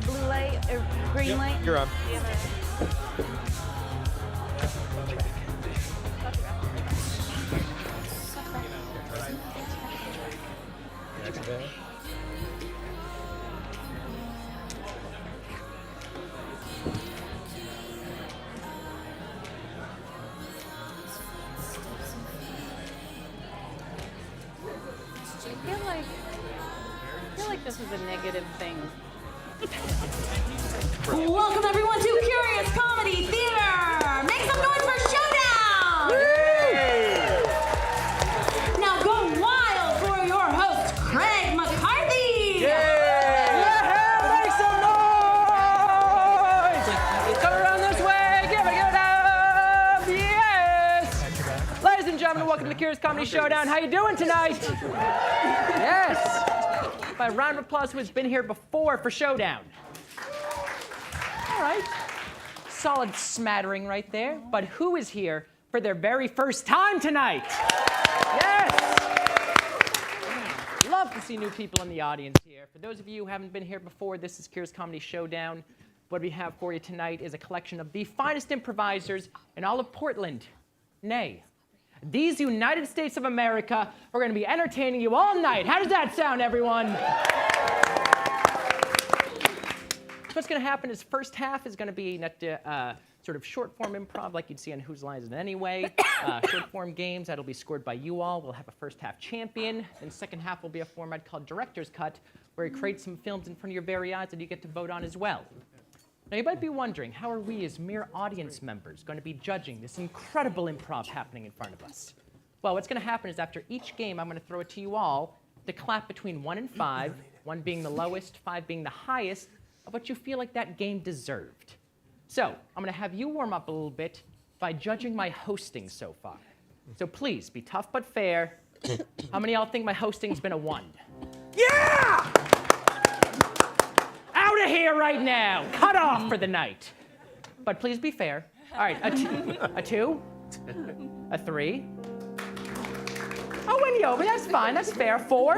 blue light or green light? You're on. I feel like this is a negative thing. Welcome everyone to Curious Comedy Theater! Make some noise for Showdown! Now go wild for your host, Craig McCarthy! Make some noise! Come around this way, give it up! Yes! Ladies and gentlemen, welcome to the Curious Comedy Showdown. How you doing tonight? Yes! By a round of applause who has been here before for Showdown. All right. Solid smattering right there. But who is here for their very first time tonight? Yes! Love to see new people in the audience here. For those of you who haven't been here before, this is Curious Comedy Showdown. What we have for you tonight is a collection of the finest improvisers in all of Portland. Nay, these United States of America are going to be entertaining you all night. How does that sound, everyone? So what's going to happen is first half is going to be sort of short-form improv like you'd see on Whose Line Is It Anyway. Short-form games that'll be scored by you all. We'll have a first-half champion. And second half will be a format called Director's Cut, where you create some films in front of your very eyes that you get to vote on as well. Now, you might be wondering, how are we as mere audience members going to be judging this incredible improv happening in front of us? Well, what's going to happen is after each game, I'm going to throw it to you all to clap between 1 and 5, 1 being the lowest, 5 being the highest, of what you feel like that game deserved. So, I'm going to have you warm up a little bit by judging my hosting so far. So please, be tough but fair. How many of y'all think my hosting's been a 1? Yeah! Out of here right now. Cut off for the night. But please be fair. All right, a 2, a 3. Oh, win you over. That's fine. That's fair. 4.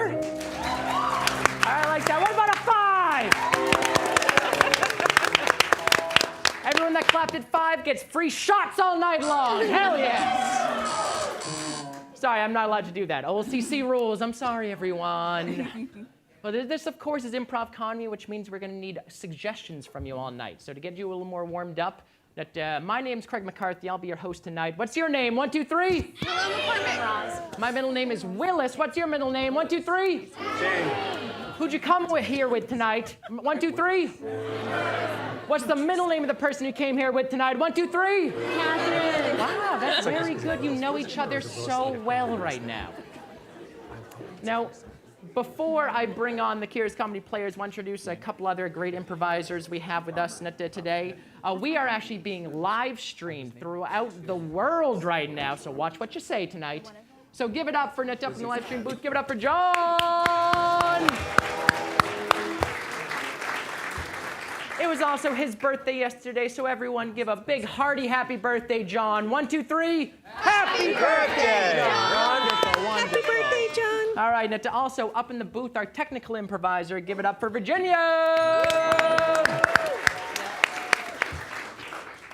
I like that. What about a 5? Everyone that clapped at 5 gets free shots all night long. Hell yes. Sorry, I'm not allowed to do that. OLCC rules. I'm sorry, everyone. Well, this, of course, is Improv Comedy, which means we're going to need suggestions from you all night. So to get you a little more warmed up, my name's Craig McCarthy. I'll be your host tonight. What's your name? 1, 2, 3. My middle name is Willis. What's your middle name? 1, 2, 3. Jane. Who'd you come here with tonight? 1, 2, 3. What's the middle name of the person you came here with tonight? 1, 2, 3. Catherine. Wow, that's very good. You know each other so well right now. Now, before I bring on the Curious Comedy players, I want to introduce a couple other great improvisers we have with us today. We are actually being live streamed throughout the world right now, so watch what you say tonight. So give it up for up in the live stream booth. Give it up for John! It was also his birthday yesterday, so everyone give a big hearty happy birthday, John. 1, 2, 3. Happy birthday, John! Wonderful, wonderful. Happy birthday, John! All right, now to also up in the booth, our technical improviser. Give it up for Virginia!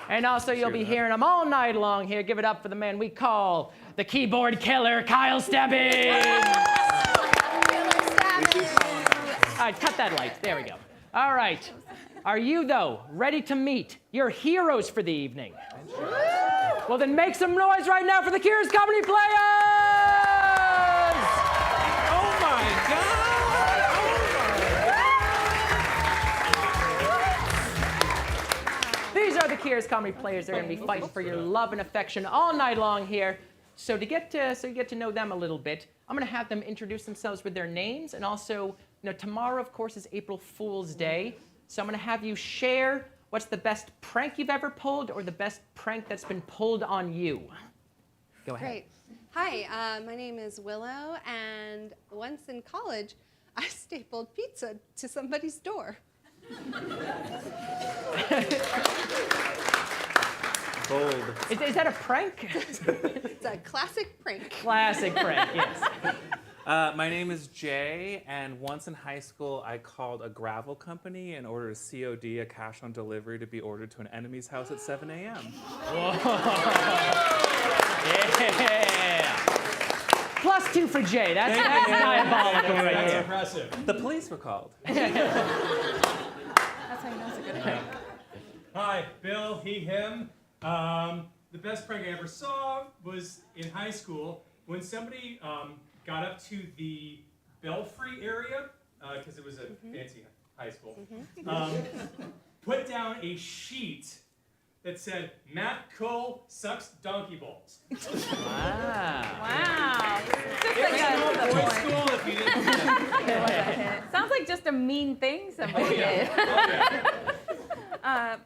And also, you'll be hearing him all night long here. Give it up for the man we call the keyboard killer, Kyle Stebbins! All right, cut that light. There we go. All right. Are you, though, ready to meet your heroes for the evening? Well, then make some noise right now for the Curious Comedy players! Oh my God! These are the Curious Comedy players. They're going to be fighting for your love and affection all night long here. So you get to know them a little bit, I'm going to have them introduce themselves with their names, and also, tomorrow, of course, is April Fool's Day. So I'm going to have you share what's the best prank you've ever pulled or the best prank that's been pulled on you. Go ahead. Great. Hi, my name is Willow, and once in college, I stapled pizza to somebody's door. Bold. Is that a prank? It's a classic prank. Classic prank, yes. My name is Jay, and once in high school, I called a gravel company in order to COD, a cash on delivery, to be ordered to an enemy's house at 7 a.m. Yeah. +2 for Jay. That's diabolical right That's here. impressive. The police were called. That's how you know it's a good prank. Hi, Bill, he, him. The best prank I ever saw was in high school when somebody got up to the belfry area, because it was a fancy high school, put down a sheet that said, Matt Cole sucks donkey balls. Wow. Just It like was a no the boys' point. school if you didn't do that. Sounds like just a mean thing somebody Oh, yeah. did. Oh, yeah.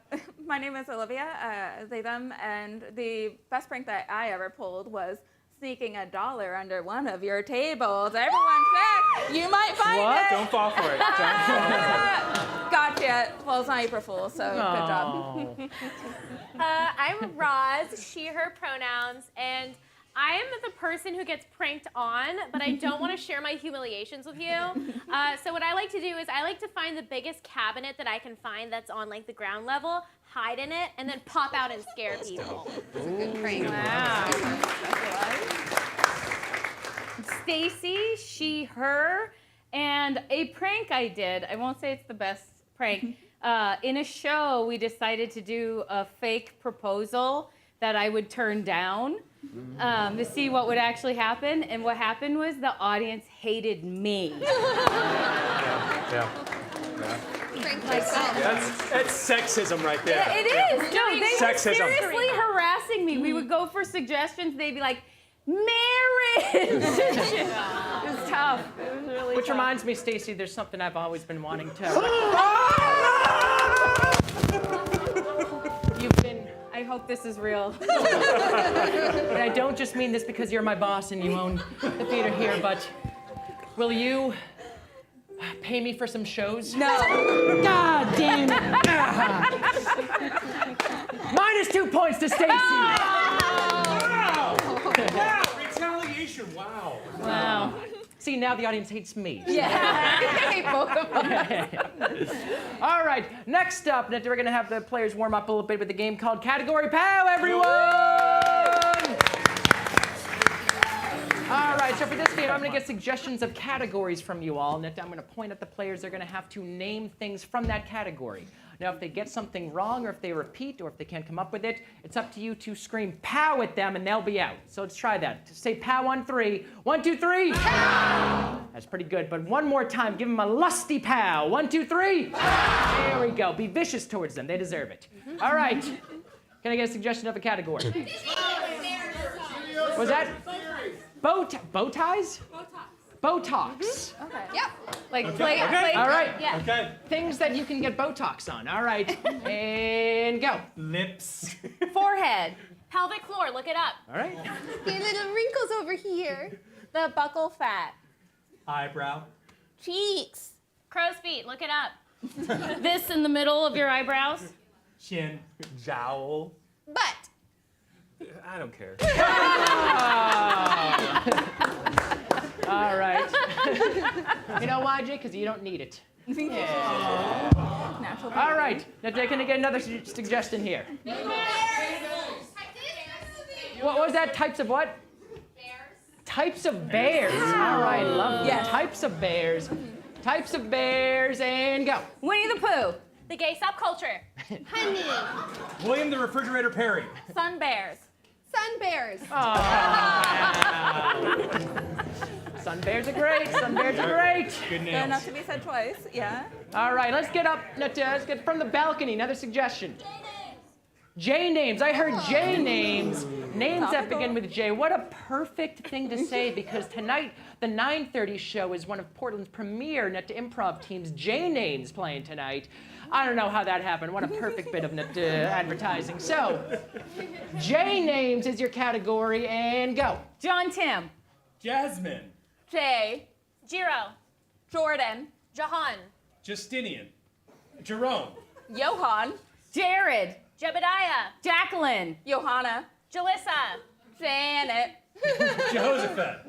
My name is Olivia, they, them, and the best prank that I ever pulled was sneaking $1 under one of your tables. Everyone check! You might find it! Don't fall for it. Don't fall for it. Gotcha. Well, it's not April Fool's, so good job. Oh. I'm Roz, she, her pronouns, and I am the person who gets pranked on, but I don't want to share my humiliations with you. So what I like to do is I like to find the biggest cabinet that I can find that's on like the ground level, hide in it, and then pop out and scare people. It's a good prank. Wow. Stacy, she, her, and a prank I did. I won't say it's the best prank. In a show, we decided to do a fake proposal that I would turn down to see what would actually happen. And what happened was the audience hated me. Yeah. Prank myself. That's sexism right there. It is. No, they were Sexism. seriously harassing me. We would go for suggestions. They'd be like, marriage. It was tough. It was really Which tough. reminds me, Stacy, there's something I've always been wanting to. You've been. I hope this is real. And I don't just mean this because you're my boss and you own the theater here, but will you pay me for some shows? No. God damn it! -2 points to Stacy. Wow! Wow! Retaliation! Wow! Wow. See, now the audience hates me. Yeah. I hate both of them. All right, next up, we're going to have the players warm up a little bit with a game called Category Pow, everyone! All right, so for this game, I'm going to get suggestions of categories from you all, and I'm going to point at the players. They're going to have to name things from that category. Now, if they get something wrong, or if they repeat, or if they can't come up with it, it's up to you to scream pow at them, and they'll be out. So let's try that. Say pow on 3. 1, 2, 3. Pow! That's pretty good, but one more time. Give them a lusty pow. 1, 2, 3. Pow! There we go. Be vicious towards them. They deserve it. All right. Can I get a suggestion of a category? Was that? Bow ties? Botox. Okay. Yep. Like play. All right. Yeah. Okay. Things that you can get Botox on. All right. And go. Lips. Forehead. Pelvic floor, look it up. All right. Your little wrinkles over here. The buckle fat. Eyebrow. Cheeks. Crow's feet, look it up. This in the middle of your eyebrows. Chin. Jowl. Butt. I don't care. All right. You know why, Jay? Because you don't need it. Natural. All right. Now, Jay, can I get another suggestion here? What was that? Types of what? Types of bears. All right, lovely. Yes. Types of bears. Types of bears, and go. Winnie the Pooh. The gay subculture. Honey. William the Refrigerator Perry. Sun bears. Sun bears. Sun bears are great. Sun bears are great. Good They're names. enough to be said twice. Yeah. All right, let's get up. Let's get from the balcony. Another suggestion. J names. I heard J names. Names that begin with J. What a perfect thing to say, because tonight the 9:30 show is one of Portland's premier improv teams. J names playing tonight. I don't know how that happened. What a perfect bit of advertising. So, J names is your category, and go. John Tim. Jasmine. Jay. Jiro. Jordan. Jahan. Justinian. Jerome. Johan. Jared. Jebediah. Jacqueline. Johanna. Jalissa. Janet. Jehoshaphat.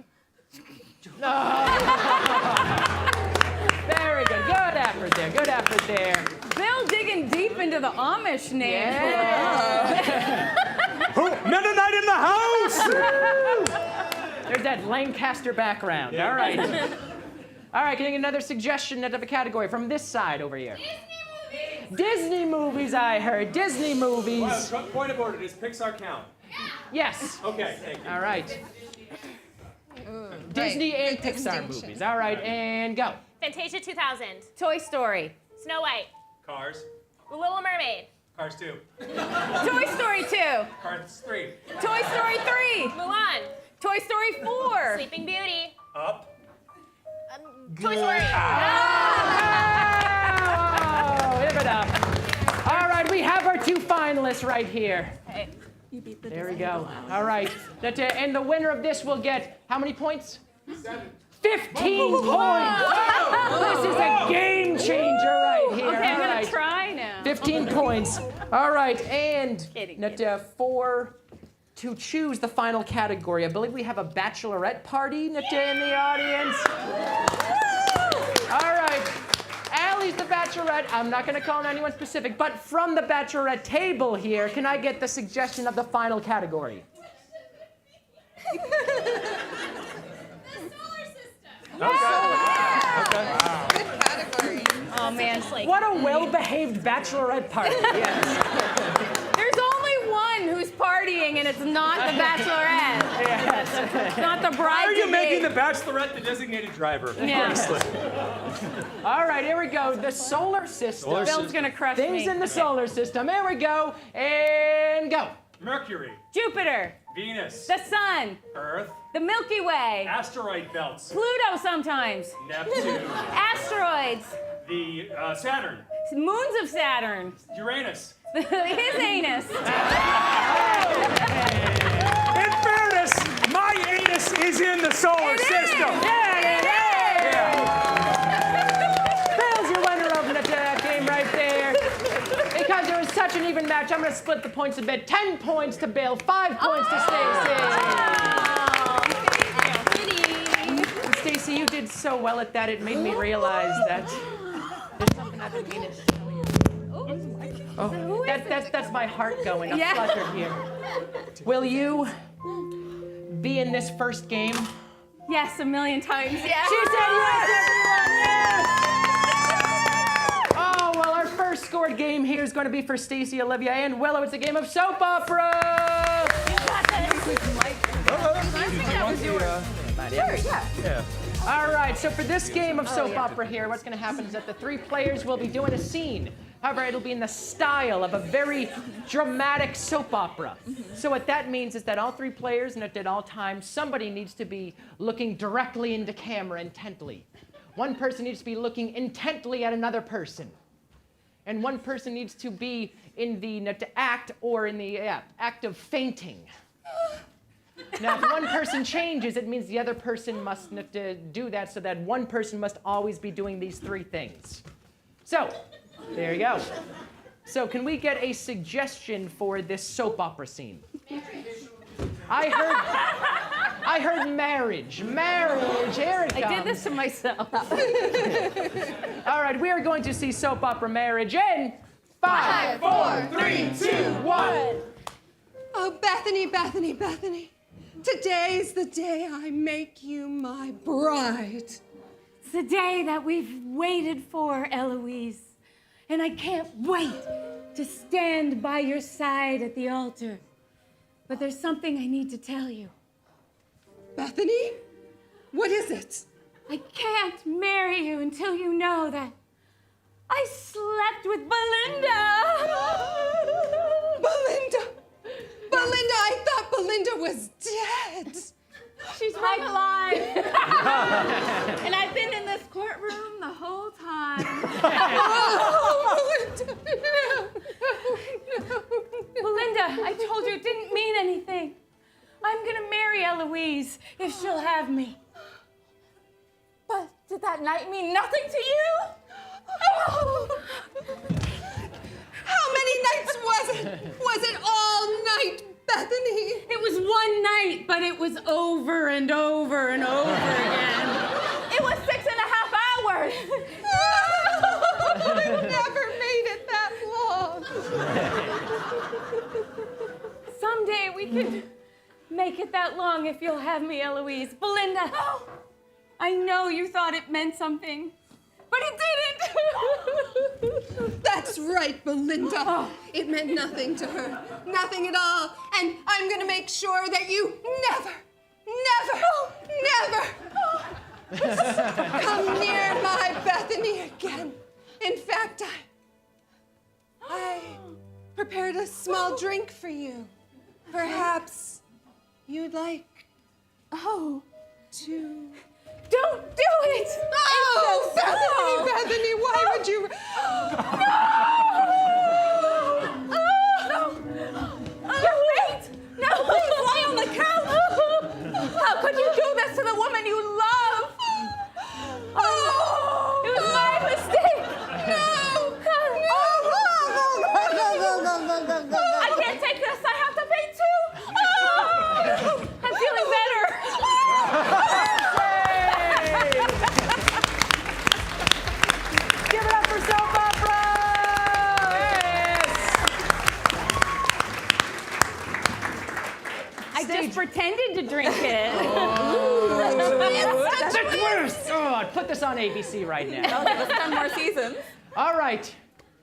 Very good. Good effort there. Good effort there. Bill digging deep into the Amish name. Yeah. Mennonite in the house! There's that Lancaster background. All right. All right, getting another suggestion of a category from this side over here. Disney movies, I heard. Disney movies. Point of order, does Pixar count? Yes. Okay, thank you. All right. Disney and Pixar movies. All right, and go. Fantasia 2000. Toy Story. Snow White. Cars. The Little Mermaid. Cars 2. Toy Story 2. Cars 3. Toy Story 3. Mulan. Toy Story 4. Sleeping Beauty. Up. Toy Story. Oh, give it up. All right, we have our two finalists right here. Hey, you beat the There we go. All right. And the winner of this will get how many points? 15 points. This is a game changer right here. Okay, I'm All gonna right. try now. 15 points. All right, and Kidding, to choose the final category, I believe we have a bachelorette party in the audience. All right, Allie's the bachelorette. I'm not going to call on anyone specific, but from the bachelorette table here, can I get the suggestion of the final category? Good category. Oh man, What a well-behaved bachelorette party. Yes. there's only one who's partying, and it's not the Bachelorette. Yes. It's not the bride. Why are you to making be. the Bachelorette the designated driver? Yeah. All right, here we go. The solar system. Bill's gonna crush Things me. in the solar system. Here we go. And go. Mercury. Jupiter, Venus. the Sun, Earth. the Milky Way, Asteroid belts. Pluto sometimes, Neptune. asteroids, The Saturn. moons of Saturn, Uranus. his anus. In fairness, my anus is in the solar system. Bill's your winner of the game right there. Because it was such an even match, I'm going to split the points a bit. 10 points to Bill, 5 points to Stacy. Stacy, you did so well at that, it made me realize that there's something I've been meaning to tell you. Oh, that's my heart going. I'm flustered here. Will you be in this first game? Yes, a million times. Yes. She said yes, everyone, yes! Oh, well, our first scored game here is going to be for Stacy, Olivia, and Willow. It's a game of soap opera! All right, so for this game of soap opera here, what's going to happen is that the three players will be doing a scene. However, it'll be in the style of a very dramatic soap opera. So what that means is that all three players, and at all times, somebody needs to be looking directly into camera intently. One person needs to be looking intently at another person. And one person needs to be in the act or in the act of fainting. Now, if one person changes, it means the other person must do that, so that one person must always be doing these three things. So, there you go. So, can we get a suggestion for this soap opera scene? I heard marriage. Marriage. Here it comes. I did this to myself. All right, we are going to see soap opera marriage in 5, 4, 3, 2, 1. Oh, Bethany, Bethany, Bethany. Today's the day I make you my bride. It's the day that we've waited for, Eloise. And I can't wait to stand by your side at the altar. But there's something I need to tell you. Bethany? What is it? I can't marry you until you know that I slept with Belinda. Belinda! Belinda, I thought Belinda was dead. She's right alive. And I've been in this courtroom the whole time. Oh, Belinda, no. Belinda, I told you it didn't mean anything. I'm gonna marry Eloise if she'll have me. But did that night mean nothing to you? How many nights was it? Was it all night, Bethany? It was one night, but it was over and over and over again. It was 6.5 hours. I never made it that long. Someday we could make it that long if you'll have me, Eloise. Belinda, I know you thought it meant something, but it didn't. That's right, Belinda. It meant nothing to her. Nothing at all. And I'm gonna make sure that you never come near my Bethany again. In fact, I prepared a small drink for you. Perhaps you'd like to... Don't do it! Oh, Bethany, why would you... Wait! No, please lie on the couch! How could you do this to the woman you love? Oh! It was my mistake! I can't take this! I have to pay too! I'm feeling better! Give it up for soap opera! I just pretended to drink it. That's worse! Oh, I'd put this on ABC right now. They'll give us 10 more seasons. All right.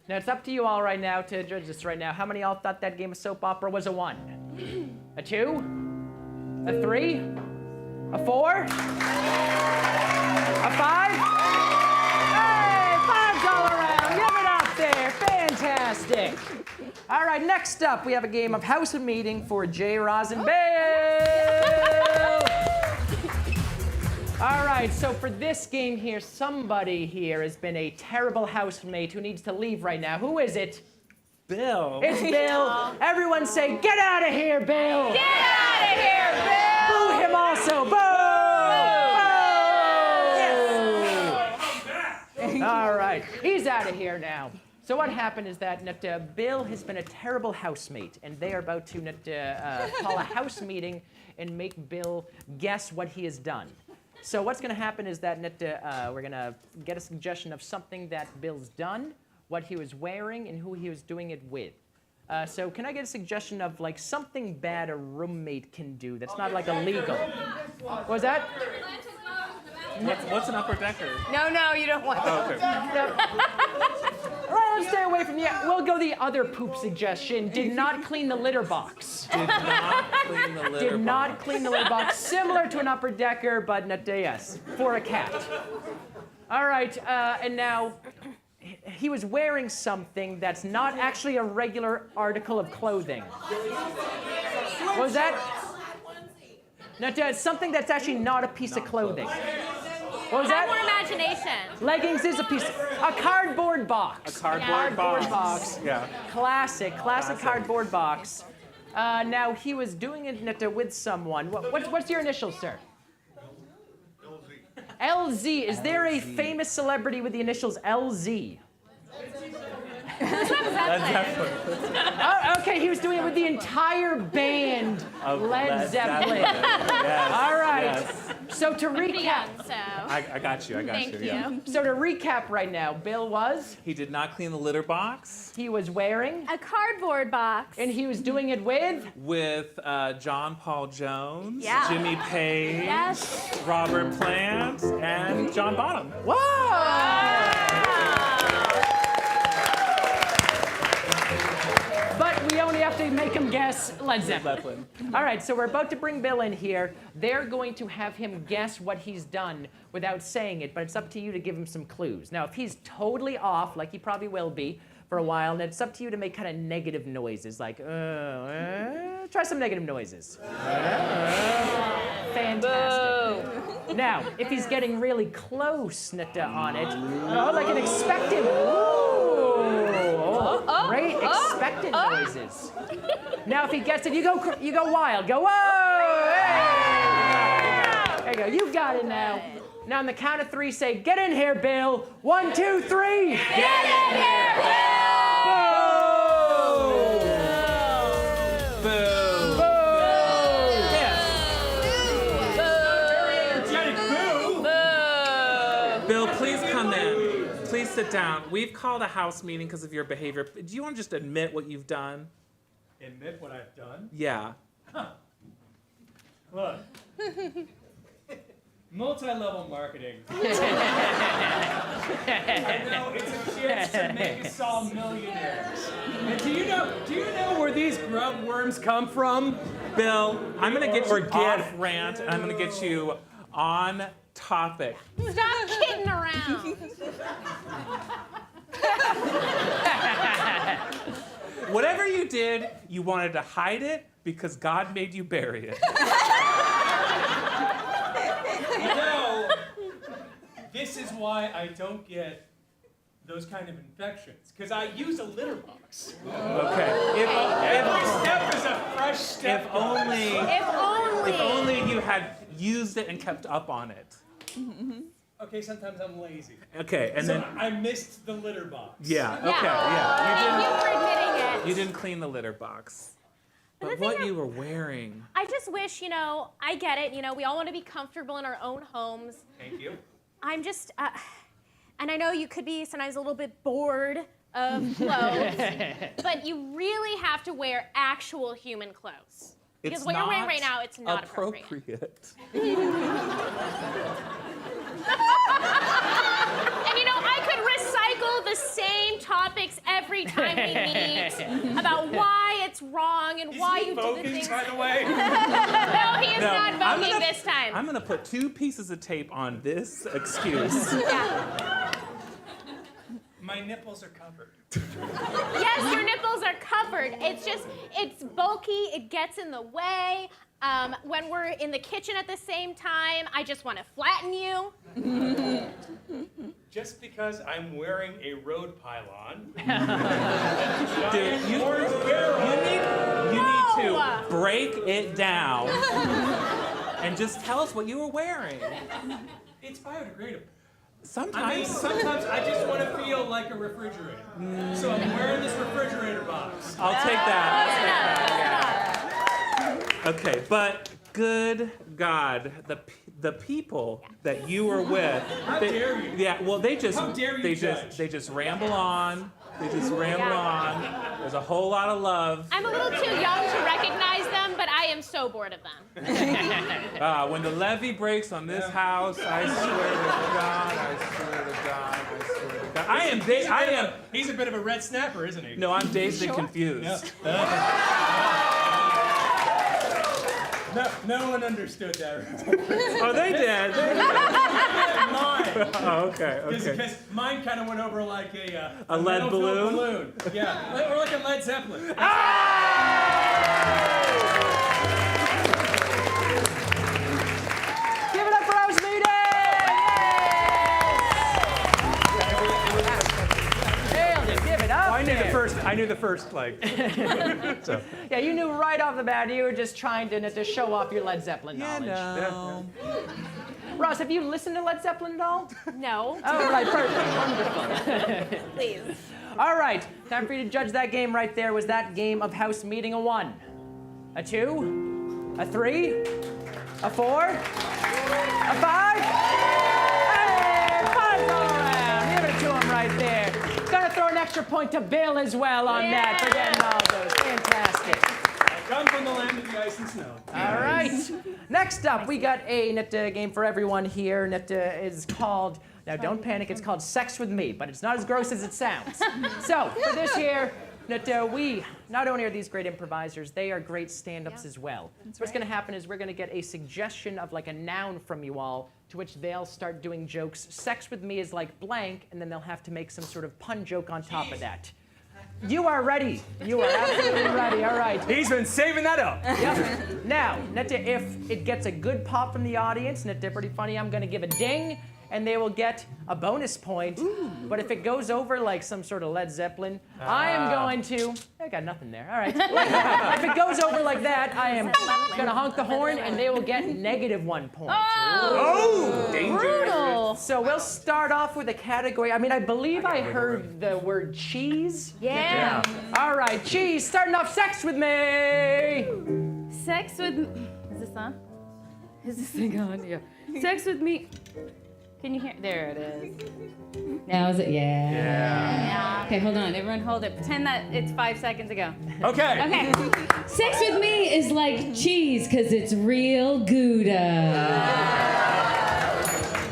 Now it's up to you all right now to judge this right now. How many of y'all thought that game of soap opera was a 1? A 2? A 3? A 4? A 5? Hey, 5's all around. Give it up there. Fantastic. All right, next up, we have a game of House of Meeting for J. Roz and Bill. All right, so for this game here, somebody here has been a terrible housemate who needs to leave right now. Who is it? Bill. It's Bill. Everyone say, get out of here, Bill. Get out of here, Bill! Boo him also. Boo! Boo! All right, he's out of here now. So what happened is that Bill has been a terrible housemate, and they are about to call a house meeting and make Bill guess what he has done. So what's going to happen is that we're going to get a suggestion of something that Bill's done, what he was wearing, and who he was doing it with. So can I get a suggestion of like something bad a roommate can do that's not like illegal? What was that? What's an upper decker? No, you don't want to. Oh, okay. All right, let's stay away from the. We'll go the other poop suggestion. Did not clean the litter box. Did not clean the litter Did not box. clean the litter box. Similar to an upper decker, but not yes, for a cat. All right, and now he was wearing something that's not actually a regular article of clothing. What was that? No, something that's actually not a piece of clothing. What was Have more that? imagination. Leggings is a piece. A cardboard box. A cardboard box. box. Yeah. Classic cardboard box. Now he was doing it with someone. What's your initials, sir? LZ. Is there a famous celebrity with the initials LZ? Oh, okay, he was doing it with the entire band Of Led Zeppelin. Yes. All right. Yes. So to Pretty recap, young, so. I got you. Thank you. Yeah. so to recap right now, Bill was, He did not clean the litter box he was wearing, A cardboard box. and he was doing it with. with John Paul Jones, Yeah. Jimmy Page, Yes. Robert Plant, and John Bonham. But we only have to make him guess Led Zeppelin. Zeppelin. All right, so we're about to bring Bill in here. They're going to have him guess what he's done without saying it, but it's up to you to give him some clues. Now, if he's totally off, like he probably will be for a while, then it's up to you to make kind of negative noises, like, try some negative noises. Fantastic. Now, if he's getting really close on it, like an expectant, great expectant noises. Now, if he gets it, you go wild, go whoa! Hey! There you go, you got it now. Now, on the count of 3, say, get in here, Bill. 1, 2, 3. Get in here, Bill! Boo. Boo! Yes. down then. Please sit down. We've called a house meeting because of your behavior. Do you want to just admit what you've done? Admit what I've done? Yeah. Look. Multi-level marketing. I know it's a chance to make us all millionaires. And do you know where these grub worms come from? Bill, I'm going to get you Organic. off rant, and I'm going to get you on topic. Stop kidding around. Whatever you did, you wanted to hide it because God made you bury it. You know, this is why I don't get those kind of infections, because I use a litter box. Okay. Every step is a fresh step. If only, If only. if only you had used it and kept up on it. Okay, sometimes I'm lazy. Okay, and So then I missed the litter box. yeah, okay, Thank yeah. you for admitting it. You didn't clean the litter box. the But thing what is- you were wearing. I just wish, I get it. We all want to be comfortable in our own homes. Thank you. I'm just, and I know you could be sometimes a little bit bored of clothes, but you really have to wear actual human clothes. Because It's what you're wearing not right now, it's not appropriate. And I could recycle the same topics every time we meet about why it's wrong and why you do the voguing, things. by the way? No, he is not voguing this time. I'm gonna put 2 pieces of tape on this excuse. Yeah. My nipples are covered. Yes, your nipples are covered. It's bulky. It gets in the way. When we're in the kitchen at the same time, I just want to flatten you. Just because I'm wearing a road pylon. Dude, you need to break it down and just tell us what you were wearing. It's biodegradable. Sometimes. Sometimes I just want to feel like a refrigerator. So I'm wearing this refrigerator box. I'll take that. Okay, but good God, the people that you were with. How dare you? Yeah, well, they just How dare you judge? they just ramble on. They just ramble on. There's a whole lot of love. I'm a little too young to recognize them, but I am so bored of them. When the levee breaks on this house, I swear to God, I swear to God, I swear to God. I am. He's a bit of a red snapper, isn't he? No, I'm dazed and confused. No one understood that. Oh, they did. Mine. Oh, okay. Because mine kind of went over like a lead metal-filled balloon? Yeah, or like a Led Zeppelin. Give it up for house meeting! Nailed it. Give it up. I knew the there. first like. So. Yeah, you knew right off the bat you were just trying to show off your Led Zeppelin knowledge. No. Ross, have you listened to Led Zeppelin at all? No. All right, perfect. Wonderful. Please. All right, time for you to judge that game right there. Was that game of house meeting a 1, a 2, a 3, a 4, a 5? Hey, 5's all around. Give it to him right there. Gotta throw an extra point to Bill as well on that for getting all those. Fantastic. I come from the land of the ice and snow. All right. Next up, we got a game for everyone here. Is called, now don't panic, it's called Sex With Me, but it's not as gross as it sounds. So, for this here, we not only are these great improvisers, they are great stand-ups as well. So what's going to happen is we're going to get a suggestion of like a noun from you all, to which they'll start doing jokes. Sex with me is like blank, and then they'll have to make some sort of pun joke on top of that. You are ready. You are absolutely ready. All right. He's been saving that up. Yep. Now, if it gets a good pop from the audience, pretty funny, I'm going to give a ding, and they will get a bonus point. Ooh. But if it goes over like some sort of Led Zeppelin, I am going to... I got nothing there. All right. If it goes over like that, I am going to honk the horn, and they will get -1 point. Oh, dangerous. Brutal. So we'll start off with a category. I believe I heard the word cheese. Yeah. All right, cheese. Starting off, sex with me. Sex with... Is this on? Is this thing on? Yeah. Sex with me. Can you hear? There it is. Now is it? Yeah. Okay, hold on. Everyone hold it. Pretend that it's 5 seconds ago. Okay. Okay. Sex with me is like cheese because it's real Gouda.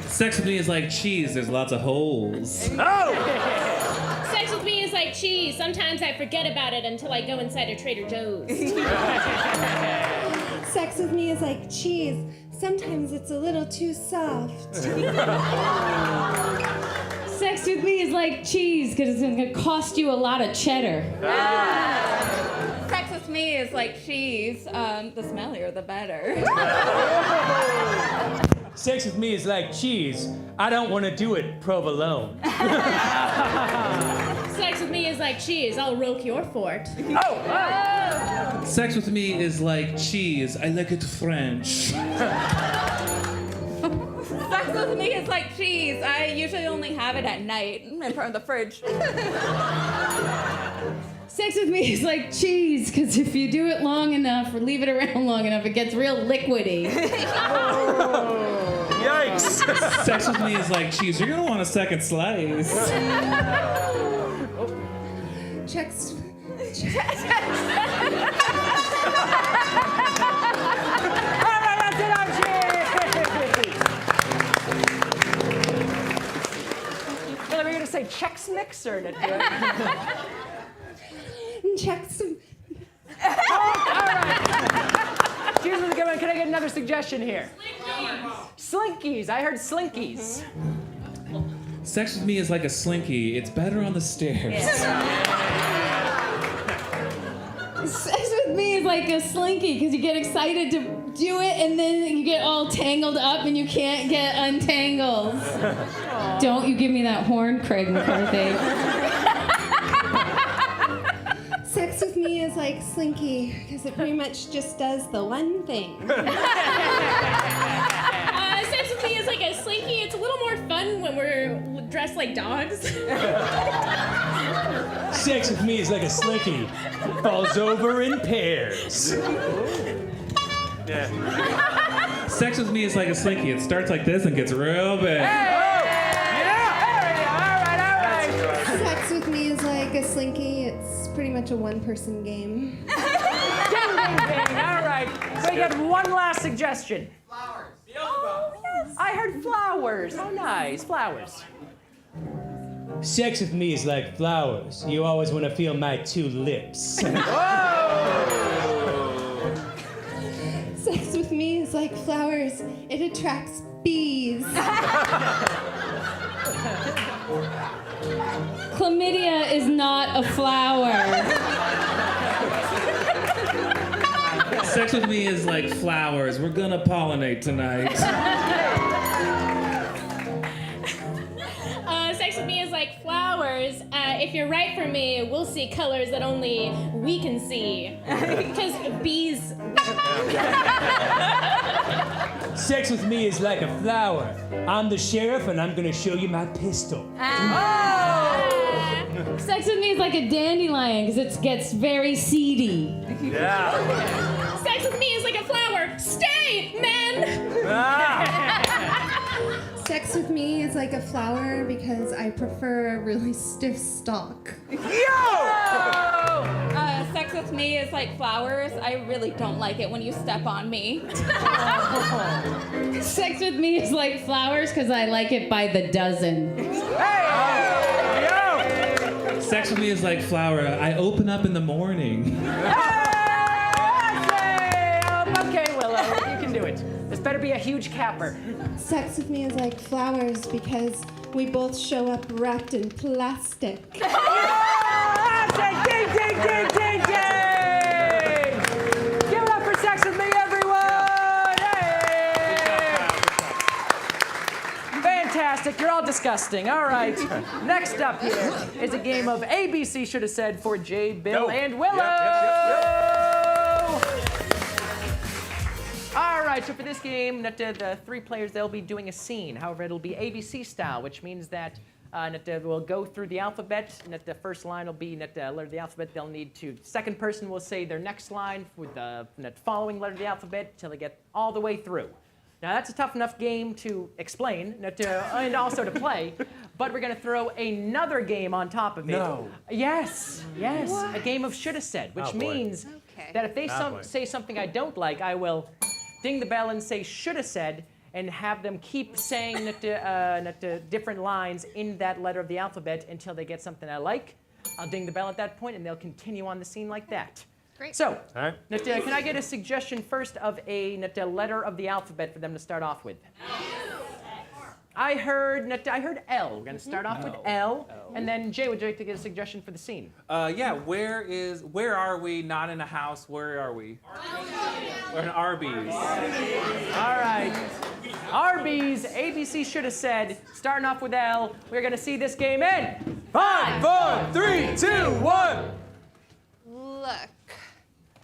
Sex with me is like cheese. There's lots of holes. Oh! Sex with me is like cheese. Sometimes I forget about it until I go inside a Trader Joe's. Sex with me is like cheese. Sometimes it's a little too soft. Sex with me is like cheese because it's going to cost you a lot of cheddar. Sex with me is like cheese. The smellier, the better. Sex with me is like cheese. I don't want to do it provolone. Sex with me is like cheese. I'll roke your fort. Sex with me is like cheese. I like it French. Sex with me is like cheese. I usually only have it at night in front of the fridge. Sex with me is like cheese because if you do it long enough or leave it around long enough, it gets real liquidy. Yikes! Sex with me is like cheese. You're gonna want a second slice. Checks. All right, that's it, Archie! Well, we're going to say Chex Mix or Checks. All right. Cheers for the good one. Can I get another suggestion here? Slinkies. I heard Slinkies. Sex with me is like a slinky. It's better on the stairs. Sex with me is like a slinky because you get excited to do it and then you get all tangled up and you can't get untangled. Don't you give me that horn, Craig McCarthy. Sex with me is like Slinky because it pretty much just does the one thing. Sex with me is like a slinky. It's a little more fun when we're dressed like dogs. Sex with me is like a slinky. Falls over in pairs. Sex with me is like a slinky. It starts like this and gets real big. Sex with me is like a Slinky. It's pretty much a one-person game. Ding, ding, ding. All right. So you got one last suggestion. Flowers. I heard flowers. Oh, nice. Flowers. Sex with me is like flowers. You always want to feel my two lips. Sex with me is like flowers. It attracts bees. Chlamydia is not a flower. Sex with me is like flowers. We're gonna pollinate tonight. Sex with me is like flowers. If you're right for me, we'll see colors that only we can see. Because bees. Sex with me is like a flower. I'm the sheriff and I'm gonna show you my pistol. Sex with me is like a dandelion because it gets very seedy. Sex with me is like a flower. Stay, men! Sex with me is like a flower because I prefer a really stiff stalk. Sex with me is like flowers. I really don't like it when you step on me. Sex with me is like flowers because I like it by the dozen. Sex with me is like flower. I open up in the morning. Okay, Willow, you can do it. This better be a huge capper. Sex with me is like flowers because we both show up wrapped in plastic. Ding, ding, ding, ding, ding, ding! Give it up for Sex with Me, everyone! Hey! Fantastic. You're all disgusting. All right. Next up here is a game of ABC Should Have Said for Jay, Bill, and Willow. All right, so for this game, the three players, they'll be doing a scene. However, it'll be ABC style, which means that we'll go through the alphabet, and the first line will be letter of the alphabet. They'll need to, second person will say their next line with the following letter of the alphabet until they get all the way through. Now that's a tough enough game to explain and also to play, but we're gonna throw another game on top of it. No. Yes, a game of shoulda said, which Oh, boy. means Okay. that if they boy. say something I don't like, I will ding the bell and say shoulda said, and have them keep saying different lines in that letter of the alphabet until they get something I like. I'll ding the bell at that point, and they'll continue on the scene like that. Great. So, All right. can I get a suggestion first of a letter of the alphabet for them to start off with? I heard L. We're gonna start off with L, and then Jay, would you like to get a suggestion for the scene? Yeah, where are we? Not in a house. Where are we? We're in Arby's. All right. Arby's, ABC should have said, starting off with L. We're gonna see this game in 5, 4, 3, 2, 1. Look,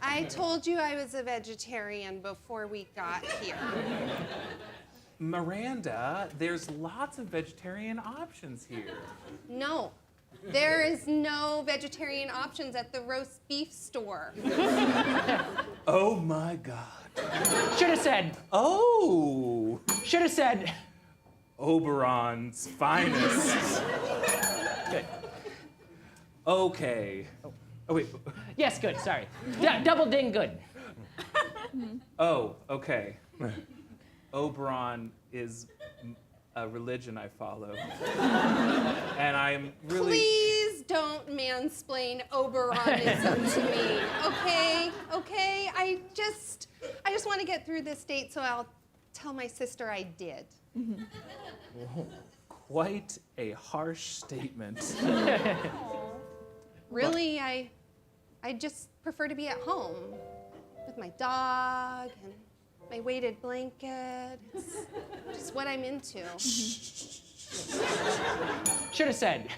I told you I was a vegetarian before we got here. Miranda, there's lots of vegetarian options here. No, there is no vegetarian options at the roast beef store. Oh my God. Should have said, Oh, should have said. Oberon's finest. Good. Okay. Oh wait. Yes, good, sorry. Double ding, good. Oh, okay. Oberon is a religion I follow. And I'm really... Please don't mansplain Oberonism to me, okay? Okay? I just want to get through this date, so I'll tell my sister I did. Quite a harsh statement. Really, I just prefer to be at home with my dog and my weighted blanket. It's just what I'm into. Should have said.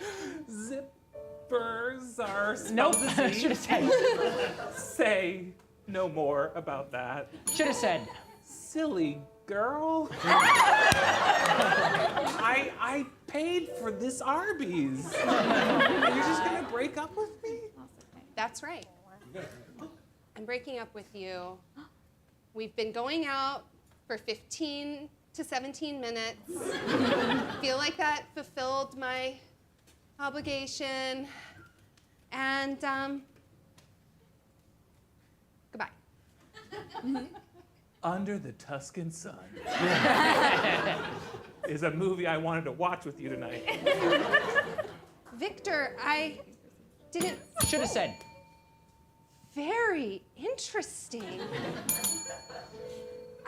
Zippers are Nope, spelled with should have said. Say no more about that. Should have said. Silly girl. I paid for this Arby's. And you're just gonna break up with me? That's right. I'm breaking up with you. We've been going out for 15 to 17 minutes. Feel like that fulfilled my obligation. And goodbye. Under the Tuscan Sun is a movie I wanted to watch with you tonight. Victor, I didn't. Should have said. Very interesting.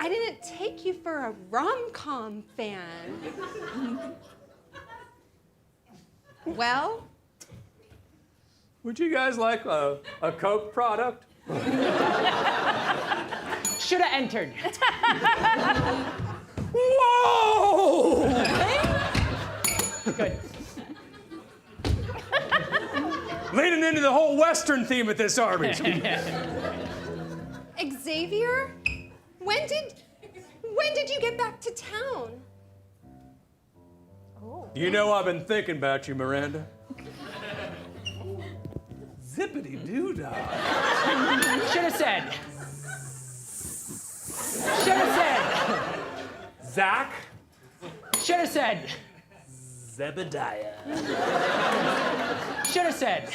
I didn't take you for a rom-com fan. Well, Would you guys like a Coke product? Should have entered. Whoa! Good. Leaning into the whole Western theme at this Arby's. Xavier, when did you get back to town? You know I've been thinking about you, Miranda. Zippity doo dah. Should have said. Should have said. Zach. Should have said. Zebediah. Should have said.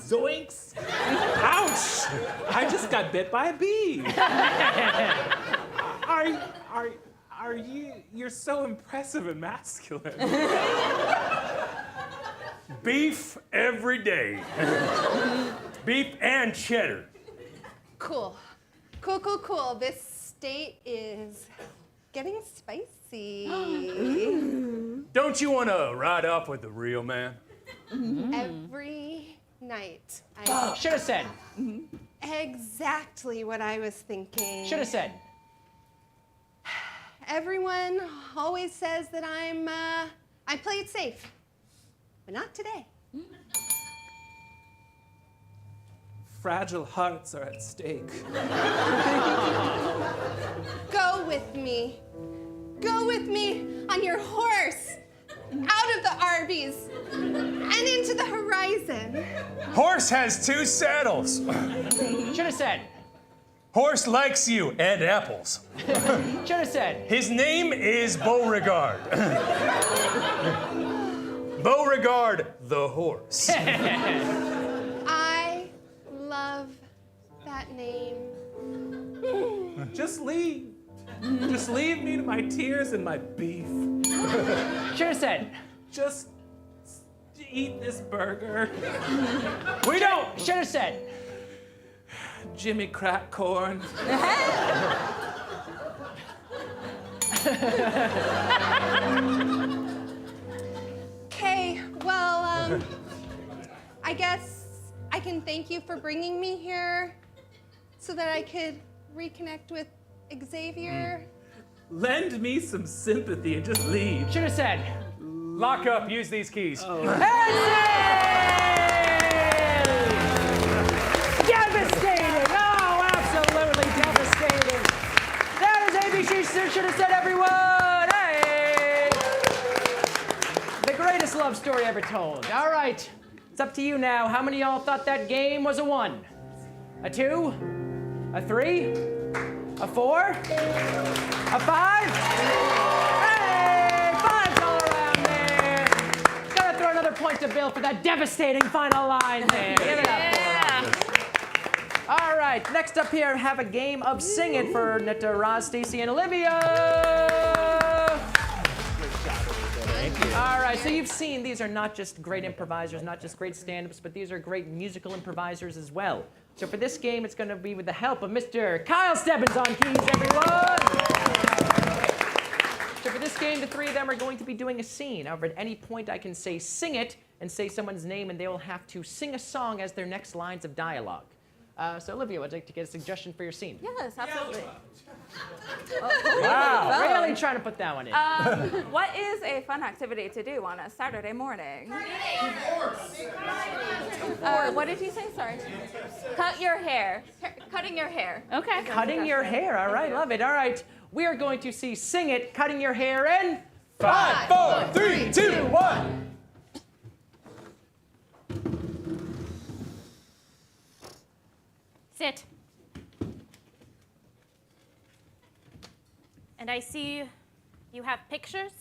Zoinks. Ouch! I just got bit by a bee. Are you? You're so impressive and masculine. Beef every day. Beef and cheddar. Cool. This state is getting spicy. Don't you want to ride off with the real man? Every night. I Should have said. exactly what I was thinking. Should have said. Everyone always says that I play it safe, but not today. Fragile hearts are at stake. Go with me. Go with me on your horse out of the Arby's and into the horizon. Horse has 2 saddles. Should have said. Horse likes you and apples. Should have said. His name is Beauregard. Beauregard the horse. I love that name. Just leave. Just leave me to my tears and my beef. Should have said. Just eat this burger. We don't. Should have said. Jimmy crack corn. Okay, well, I guess I can thank you for bringing me here so that I could reconnect with Xavier. Lend me some sympathy and just leave. Should have said. Lock up, use these keys. Devastating! Oh, absolutely devastating. That is ABC Should Have Said, everyone! Hey! The greatest love story ever told. All right, it's up to you now. How many of y'all thought that game was a 1? A 2? A 3? A 4? A 5? Hey! 5's all around there. Gotta throw another point to Bill for that devastating final line there. Give it up. All right, next up here, have a game of Sing It for Nita, Roz, Stacy, and Olivia. All right, so you've seen these are not just great improvisers, not just great stand-ups, but these are great musical improvisers as well. So for this game, it's going to be with the help of Mr. Kyle Stebbins on keys, everyone. So for this game, the 3 of them are going to be doing a scene. However, at any point, I can say sing it and say someone's name, and they will have to sing a song as their next lines of dialogue. So Olivia, would you like to get a suggestion for your scene? Yes, absolutely. Wow, really trying to put that one in. What is a fun activity to do on a Saturday morning? What did you say? Sorry. Cut your hair. Cutting your hair. Okay. Cutting your hair, all right, love it. All right, we are going to see Sing It, Cutting Your Hair in 5, 4, 3, 2, 1. Sit. And I see you have pictures,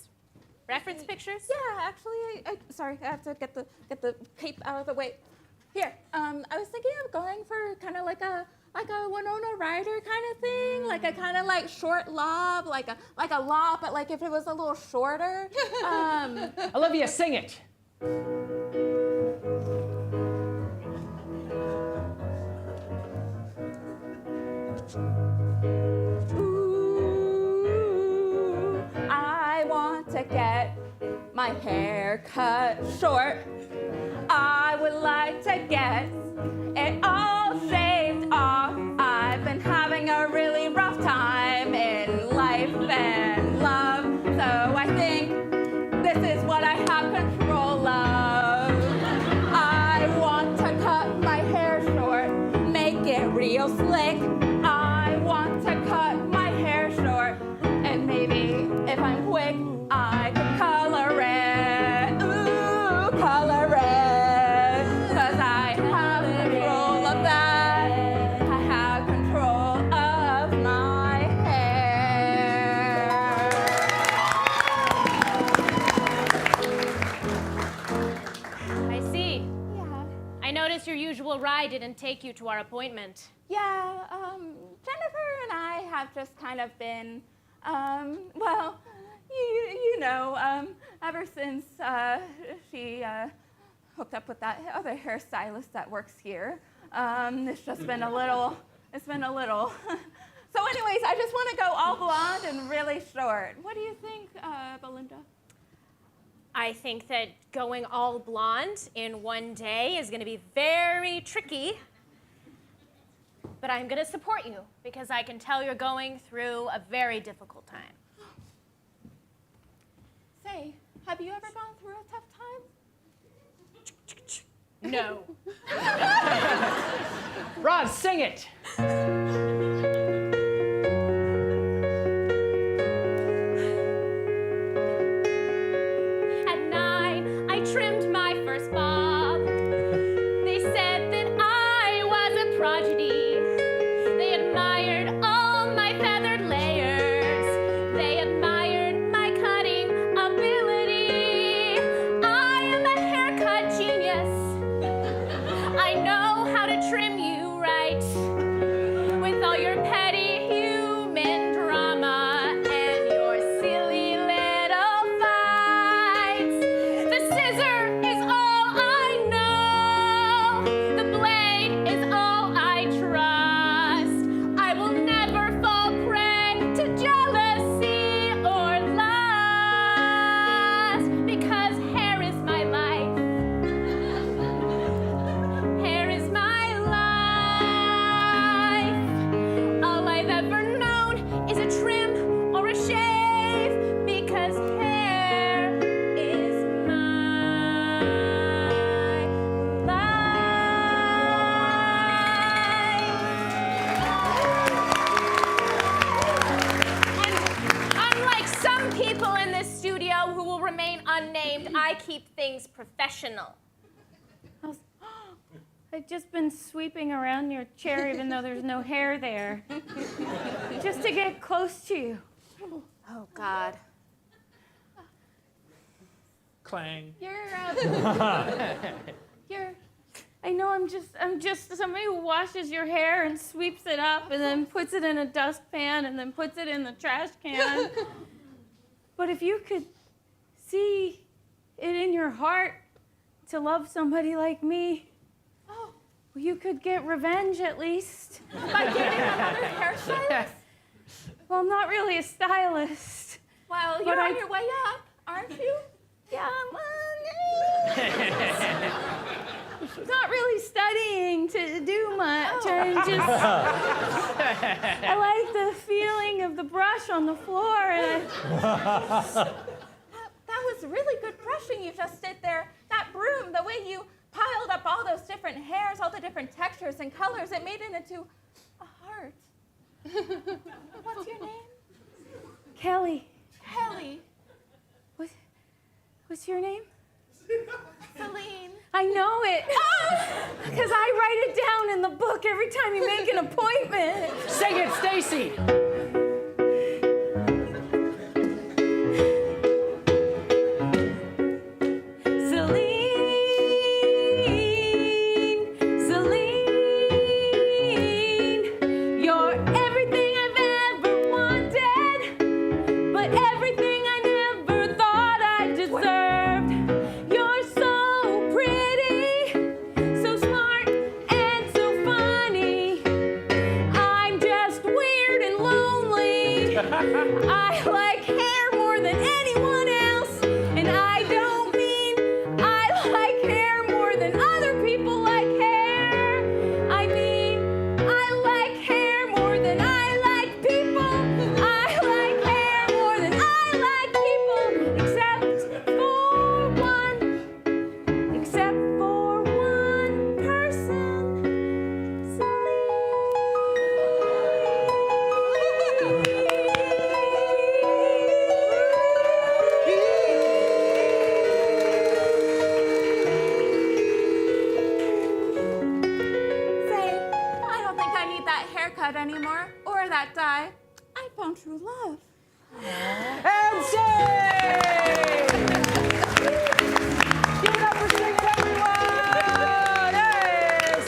reference pictures. Yeah, actually, sorry, I have to get the tape out of the way. Here, I was thinking of going for kind of like a Winona Ryder kind of thing, like a kind of like short lob, like a lob, but like if it was a little shorter. Olivia, sing it. Ooh, I want to get my hair cut short. I would like to get it all shaved off. I've been having a really rough time in life and love, so I think this is what I have control of. I want to cut my hair short, make it real slick. I want to cut my hair short, and maybe if I'm quick, I can color it. Ooh, color it. 'Cause I have control of that. I have control of my hair. I see. Yeah. I noticed your usual ride didn't take you to our appointment. Yeah, Jennifer and I have just kind of been, well, you know, ever since she hooked up with that other hairstylist that works here, it's just been a little, So anyways, I just want to go all blonde and really short. What do you think, Belinda? I think that going all blonde in one day is going to be very tricky. But I'm going to support you because I can tell you're going through a very difficult time. Say, have you ever gone through a tough time? No. Roz, sing it. At 9, I trimmed my first bob. They said that I was a prodigy. They admired remain unnamed. I keep things professional. I've just been sweeping around your chair even though there's no hair there. Just to get close to you. Oh, God. Clang. I know I'm just somebody who washes your hair and sweeps it up and then puts it in a dustpan and then puts it in the trash can. But if you could see it in your heart to love somebody like me, you could get revenge at least. By getting another hairstylist? Well, I'm not really a stylist. Well, you're on your way up, aren't you? Yeah, not really studying to do much. I just I like the feeling of the brush on the floor. And That was really good brushing you just did there. That broom, the way you piled up all those different hairs, all the different textures and colors, it made it into a heart. What's your name? Kelly, Kelly. what's your name? Celine. I know it. Because I write it down in the book every time you make an appointment. Sing it, Stacy. I like hair more than anyone else, and I don't mean I like hair more than other people like hair. I mean I like hair more than I like people. I like hair more than I like people, except for one person. Anymore, or that dye. I found true love. And sing! Give it up for singing, everyone! Yes!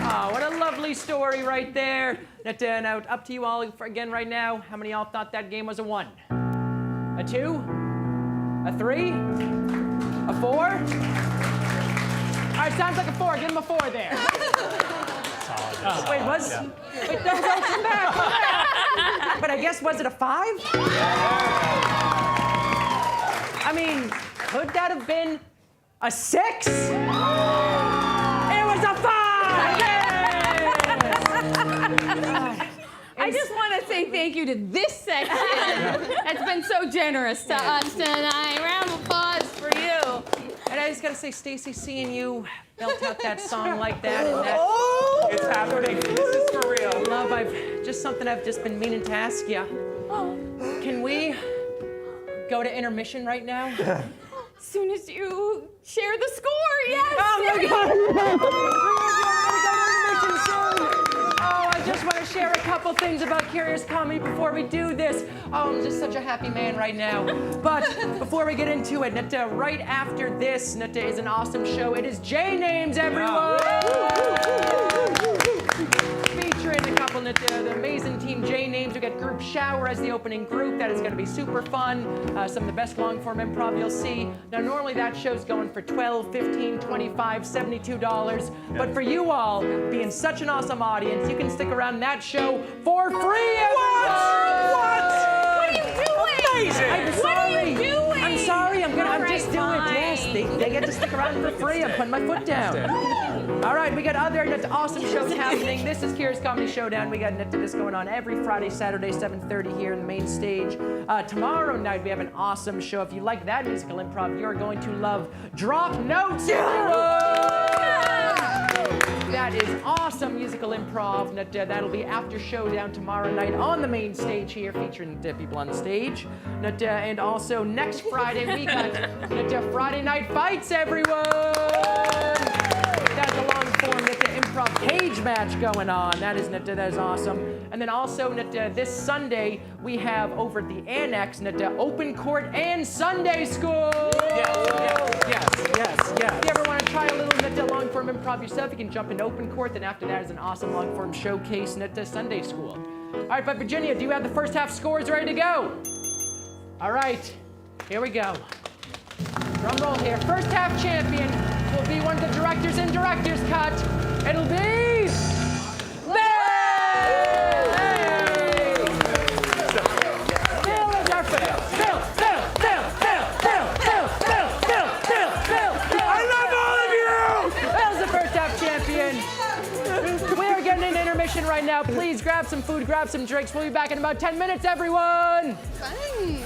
Oh, what a lovely story right there. Now, up to you all again right now. How many of y'all thought that game was a 1? A 2? A 3? A 4? All right, sounds like a 4. Give him a 4 there. Oh, wait, wait, don't go, come back. But I guess, was it a 5? I mean, could that have been a 6? It was a 5! Yes! I just want to say thank you to this section. It's been so generous to us tonight. Round of applause for you. And I just gotta say, Stacy, seeing you belt out that song like that and that. It's happening. This is for real. Love, I've just been meaning to ask you. Can we go to intermission right now? As soon as you share the score, yes. Oh my God! I just want to share a couple things about Curious Comedy before we do this. Oh, I'm just such a happy man right now. But before we get into it, right after this, is an awesome show. It is J Names, everyone! Featuring a couple, the amazing team J Names. We got Group Shower as the opening group. That is going to be super fun. Some of the best long-form improv you'll see. Now, normally that show's going for $12, $15, $25, $72. But for you all, being such an awesome audience, you can stick around that show for free. What are you doing? Amazing. I'm sorry. What are you doing? I'm sorry. I'm All just right, doing it. fine. Yes, they get to stick around for free. I'm putting my foot down. All right, we got other awesome shows happening. This is Curious Comedy Showdown. We got this going on every Friday, Saturday, 7:30 here in the main stage. Tomorrow night, we have an awesome show. If you like that musical improv, you're going to love Drop Notes. Yeah. That is awesome musical improv. That'll be after Showdown tomorrow night on the main stage here, featuring people on stage. And also next Friday we got Friday Night Fights, everyone. That's a long form improv cage match going on. That is awesome. And then also this Sunday we have over at the Annex open court and Sunday school. Yes. If you ever want to try a little long form improv yourself, you can jump in open court. Then after that is an awesome long form showcase Sunday school. All right, but Virginia, do you have the first half scores ready to go? All right, here we go. Drum roll here. First half champion will be one of the directors in director's cut. It'll be Bill! Bill is our Bill! I love all of you! Bill's the first half champion. We are getting an intermission right now. Please grab some food, grab some drinks. We'll be back in about 10 minutes, everyone. Fun.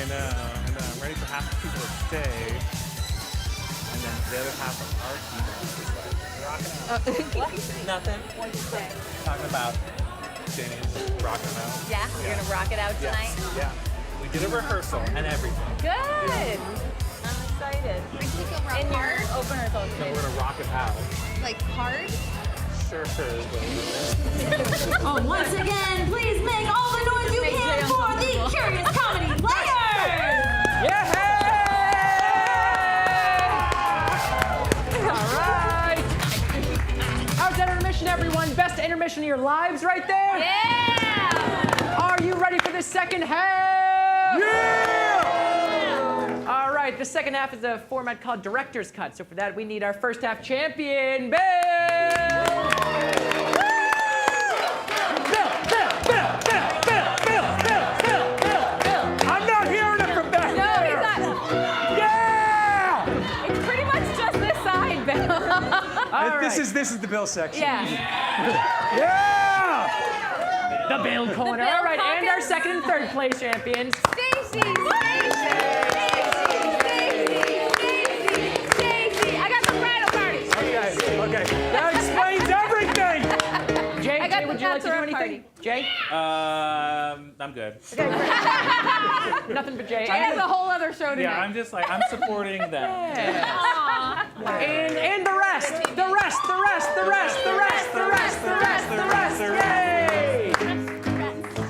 know. I'm ready for half the people to stay. And then the other half of our team is just like rocking out. Nothing. What'd you say? Talking about Danny's rocking out. Yeah, you're gonna rock it out tonight. Yeah. We did a rehearsal and everything. Good. I'm excited. Makes me feel And your hard. openers all So we're gonna rock it out. Like hard. Sure. Oh, once again, please make all the noise you can for the Curious Comedy Players! Yeah! All right. How's that intermission, everyone? Best intermission of your lives right there? Yeah! Are you ready for the second half? Yeah! All right, the second half is a format called Director's Cut. So for that, we need our first half champion, Bill! I'm not hearing it from back No, there. he's not. Yeah! It's pretty much just this side, Bill. All right. This is the Bill section. Yeah. Yeah! The Bill corner. Bill All right, and our Caucus. second and third place champions. Stacy. I got the bridal party. Okay. That explains everything. Jay, I got Jay, would the you like to do bachelorette anything? Jay? I'm good. Nothing but Jay. Jay has a whole other show tonight. Yeah, I'm just like, I'm supporting them. Aw. And the rest. Yay!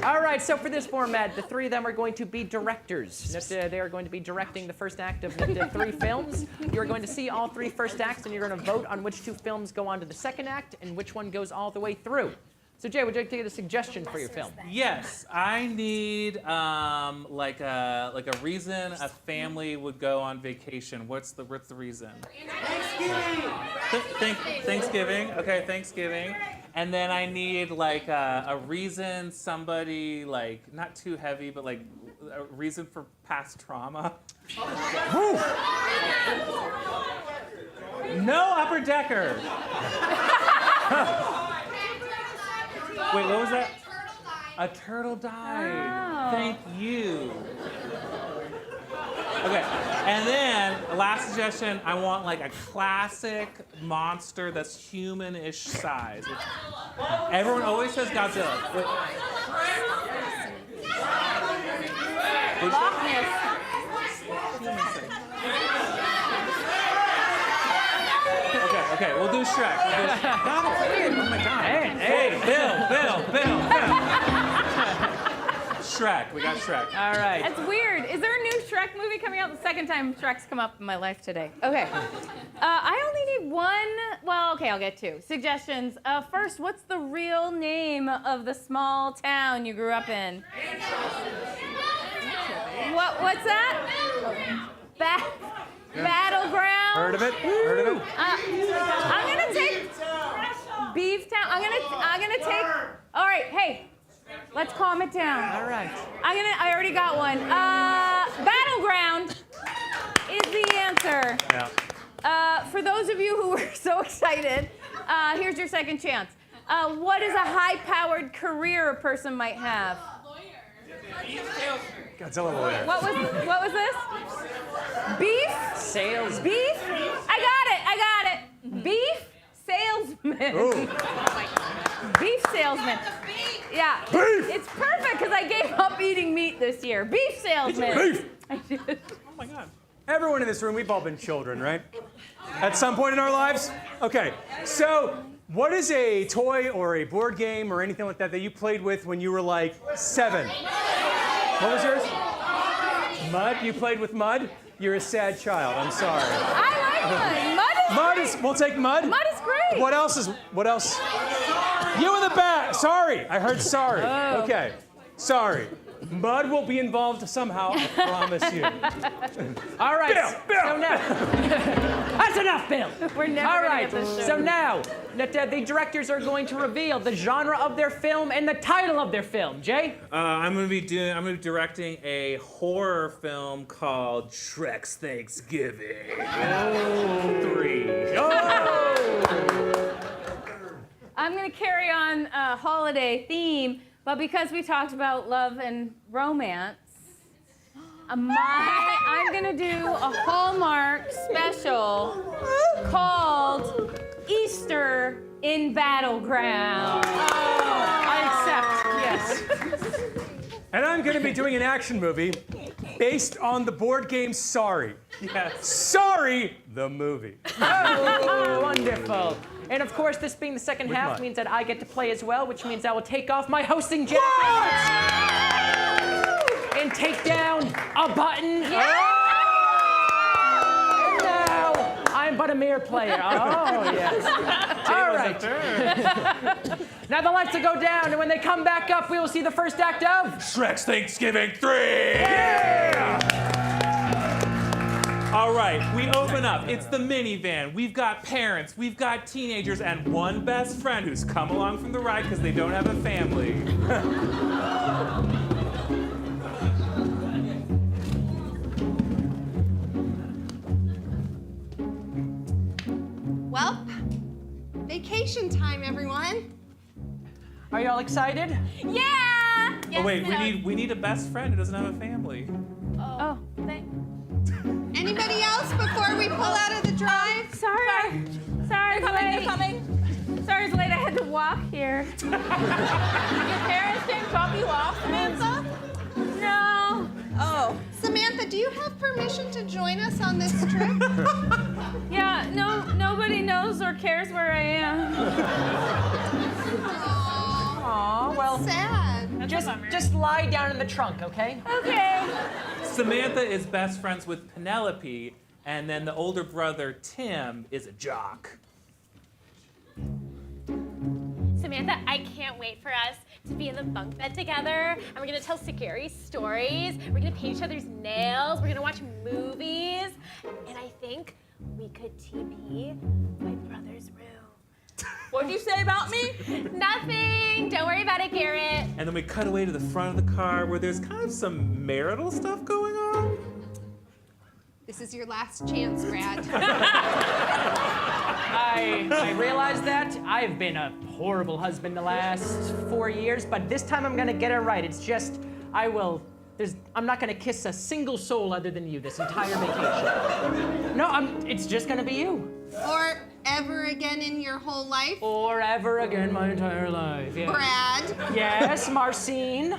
All right, so for this format, the three of them are going to be directors. They are going to be directing the first act of the 3 films. You're going to see all 3 first acts, and you're going to vote on which 2 films go on to the second act and which one goes all the way through. So Jay, would you like to get a suggestion for your film? Yes, I need like a reason a family would go on vacation. What's the reason? Thanksgiving. Okay, Thanksgiving. And then I need like a reason somebody like not too heavy, but like a reason for past trauma. No upper decker. Wait, what was that? A turtle died. Thank you. Okay, and then last suggestion, I want like a classic monster that's human-ish size. Everyone always says Godzilla. Wait. Loch Ness. Okay, we'll do Shrek. God, it's weird. Oh my God. Hey, Bill. Shrek, we got Shrek. All right. That's weird. Is there a new Shrek movie coming out? The second time Shrek's come up in my life today. Okay. I only need one. Well, okay, I'll get 2 suggestions. First, what's the real name of the small town you grew up in? What's that? Battleground. Heard of it? I'm gonna take Beeftown. I'm gonna take. All right, hey, let's calm it down. All right. I already got one. Battleground is the answer. Yeah. For those of you who were so excited, here's your second chance. What is a high-powered career a person might have? Godzilla lawyer. What was this? Beef? Sales. Beef? I got it. Beef salesman. Beef salesman. Yeah. Beef! It's perfect because I gave up eating meat this year. Beef salesman. Beef! I did. Oh my God. Everyone in this room, we've all been children, right? At some point in our lives? Okay, so what is a toy or a board game or anything like that that you played with when you were like 7? What was yours? Mud? You played with mud? You're a sad child, I'm sorry. I like mud. Mud is, we'll take mud. Mud is great. What else? You in the back, sorry. I heard sorry. Oh. Okay, sorry. Mud will be involved somehow, I promise you. All right. Bill! So now, that's enough, Bill. We're never All gonna right. get this show. So now, the directors are going to reveal the genre of their film and the title of their film. Jay? I'm gonna be directing a horror film called Shrek's Thanksgiving. 3. I'm going to carry on a holiday theme, but because we talked about love and romance, I'm gonna do a Hallmark special called Easter in Battleground. I accept. Yes. And I'm going to be doing an action movie based on the board game Sorry. Yes. Sorry, the movie. Oh, wonderful. And of course, this being the second half mine. means that I get to play as well, which means I will take off my hosting jacket and take down a button. And now I'm but a mere player. Oh, yes. All right. Now the lights will go down, and when they come back up, we will see the first act of Shrek's Thanksgiving 3! Yeah! All right, we open up. It's the minivan. We've got parents, we've got teenagers, and one best friend who's come along from the ride because they don't have a family. Well, vacation time, everyone. Are you all excited? Yeah! Oh wait, we need a best friend who doesn't have a family. Oh, Anybody else before we pull out of the drive? sorry. Sorry, They're coming. Sorry, it's late. I had to walk here. Your parents didn't drop you off, Samantha? No. Oh. Samantha, do you have permission to join us on this trip? Yeah, nobody knows or cares where I am. Aw, well, Sad. just lie down in the trunk, okay? Okay. Samantha is best friends with Penelope, and then the older brother, Tim, is a jock. Samantha, I can't wait for us to be in the bunk bed together, and we're gonna tell scary stories. We're gonna paint each other's nails. We're gonna watch movies, and I think we could TP my brother's room. What'd you say about me? Nothing. Don't worry about it, Garrett. And then we cut away to the front of the car where there's kind of some marital stuff going on. This is your last chance, Brad. I realize that. I've been a horrible husband the last 4 years, but this time I'm gonna get it right. It's just, I'm not gonna kiss a single soul other than you this entire vacation. No, it's just gonna be you. Or ever again in your whole life? Or ever again my entire life, yeah. Brad. Yes, Marcine.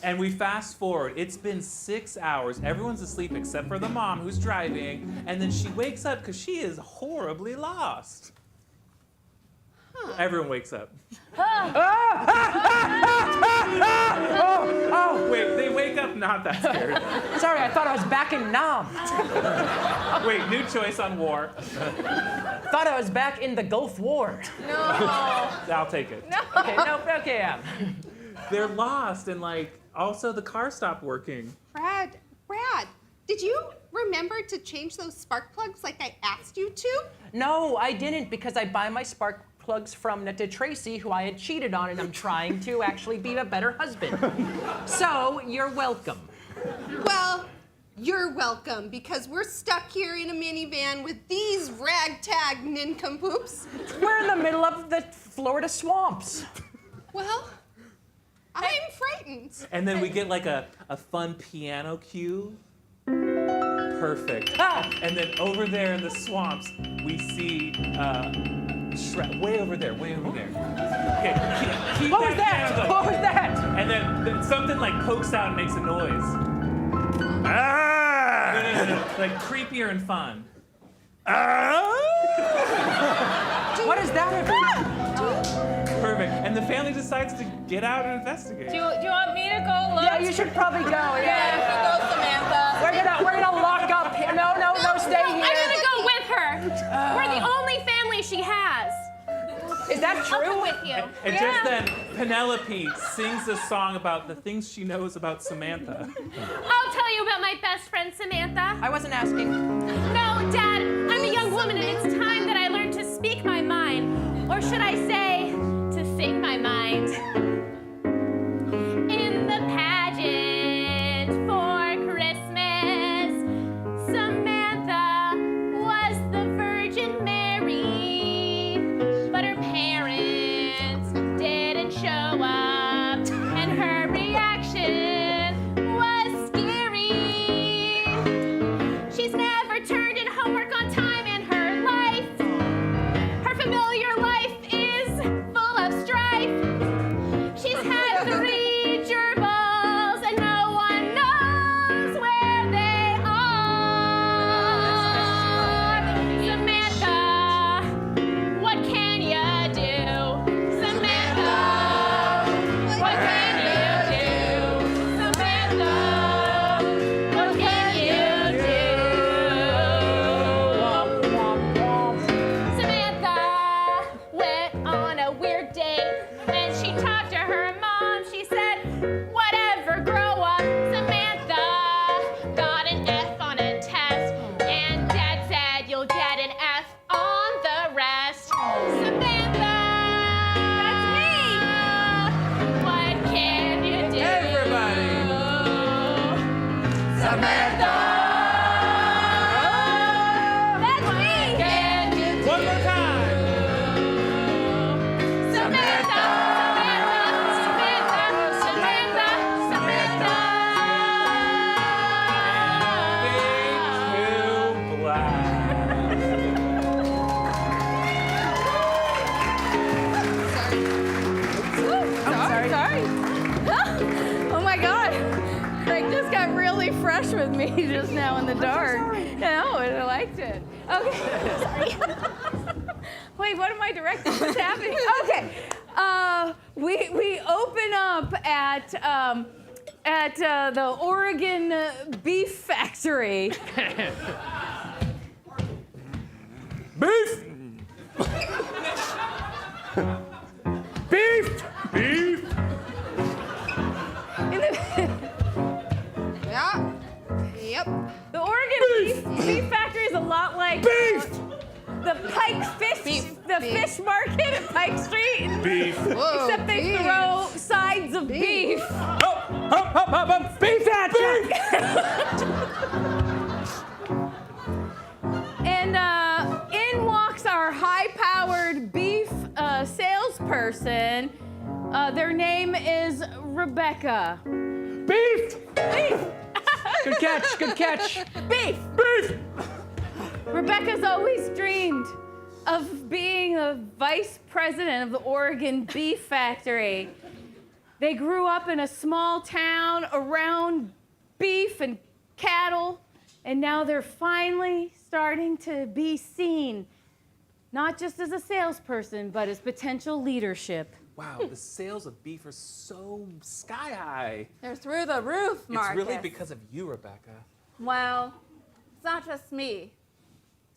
And we fast forward. It's been 6 hours. Everyone's asleep except for the mom who's driving. And then she wakes up because she is horribly lost. Everyone wakes up. Oh, Wait, they wake up not that scared. sorry, I thought I was back in Nam. Wait, new choice on war. Thought I was back in the Gulf War. No. I'll take it. Okay, no, okay, yeah. They're lost and also the car stopped working. Brad, did you remember to change those spark plugs like I asked you to? No, I didn't because I buy my spark plugs from Netta Tracy, who I had cheated on, and I'm trying to actually be a better husband. So, you're welcome. Well, you're welcome because we're stuck here in a minivan with these ragtag nincompoops. We're in the middle of the Florida swamps. Well, I'm frightened. And then we get a fun piano cue. Perfect. Ah! And then over there in the swamps, we see Shrek. Way over there. Okay, keep What was that that? piano What going. was that? And then something pokes out and makes a noise. Ah! No. Creepier and fun. What is that about? Perfect. And the family decides to get out and investigate. Do you want me to go look? Yeah, you should probably go. Yeah, Yeah. you should go, Samantha. We're gonna lock up here. No, stay I'm here. gonna go with her. We're the only family she has. Is that I'll come true? with you. And just then, Penelope sings a song about the things she knows about Samantha. I'll tell you about my best friend Samantha. I wasn't asking. No, Dad, I'm a young woman and it's time that I learn to speak my mind. Or should I say, to sing my mind. In the pageant for Christmas, Samantha was the Virgin Mary. But her parents didn't show up, and her reaction was scary. brush with me just now in the dark. No, I liked it. Okay. Sorry. Wait, what am I directing? What's happening? Okay. We open up at the Oregon Beef Factory. Beef! Beef! Beef! Yeah. Yep. The Oregon beef Factory is a lot like Beef! the Pike Fish, fish market at Pike Street. Beef! Whoa, Except they beef. throw sides of beef. Up! Beef that! Beef! And in walks our high-powered beef salesperson. Their name is Rebecca. Beef! Beef! Good catch, good catch. Beef! Beef! Rebecca's always dreamed of being a vice president of the Oregon Beef Factory. They grew up in a small town around beef and cattle, and now they're finally starting to be seen, not just as a salesperson, but as potential leadership. Wow, the sales of beef are so sky high. They're through the roof, Marcus. It's really because of you, Rebecca. Well, it's not just me.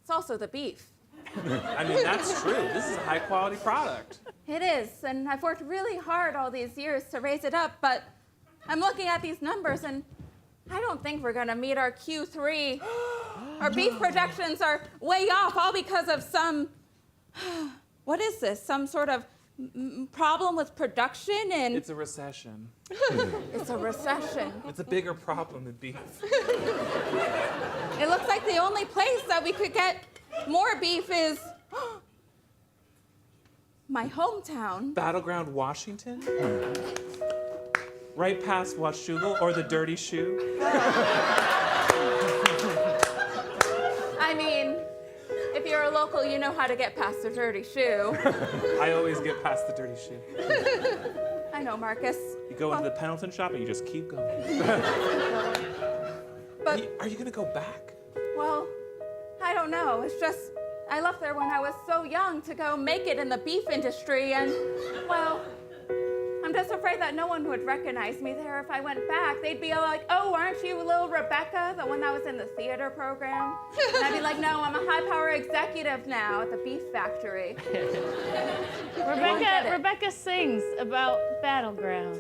It's also the beef. I mean, that's true. This is a high quality product. It is, and I've worked really hard all these years to raise it up, but I'm looking at these numbers and I don't think we're gonna meet our Q3. Our beef projections are way off, all because of some, what is this? Some sort of problem with production and It's a recession. it's a recession. It's a bigger problem than beef. It looks like the only place that we could get more beef is my hometown. Battleground, Washington? Right past Washougal or the Dirty Shoe? I mean, if you're a local, you know how to get past the dirty shoe. I always get past the Dirty Shoe. I know, Marcus. You go into the Pendleton shop and you just keep going. But, Are you gonna go back? well, I don't know. It's just, I left there when I was so young to go make it in the beef industry, and, well, I'm just afraid that no one would recognize me there if I went back. They'd be like, oh, aren't you little Rebecca, the one that was in the theater program? And I'd be like, no, I'm a high-power executive now at the beef factory. Rebecca sings about Battleground.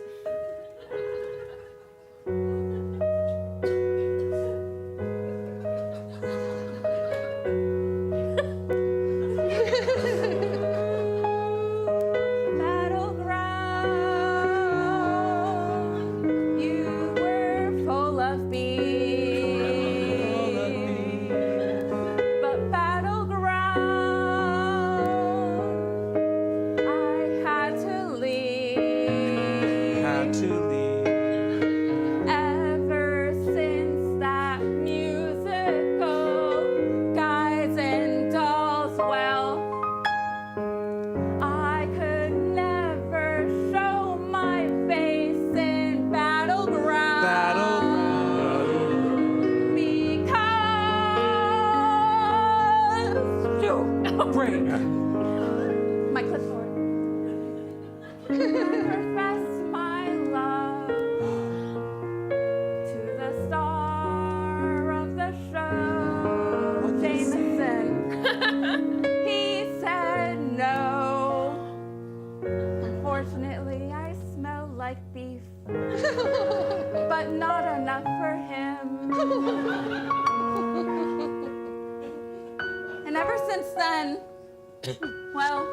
Battleground, you were full of beef. But battleground, I had to leave. Had to leave. Ever since that musical Guys and Dolls, well, I could never show my face in Battleground. Because Great. my clipboard. Profess my love to the star of the show, Jameson. He said no. Unfortunately, I smell like beef, but not enough for him. And ever since then, well,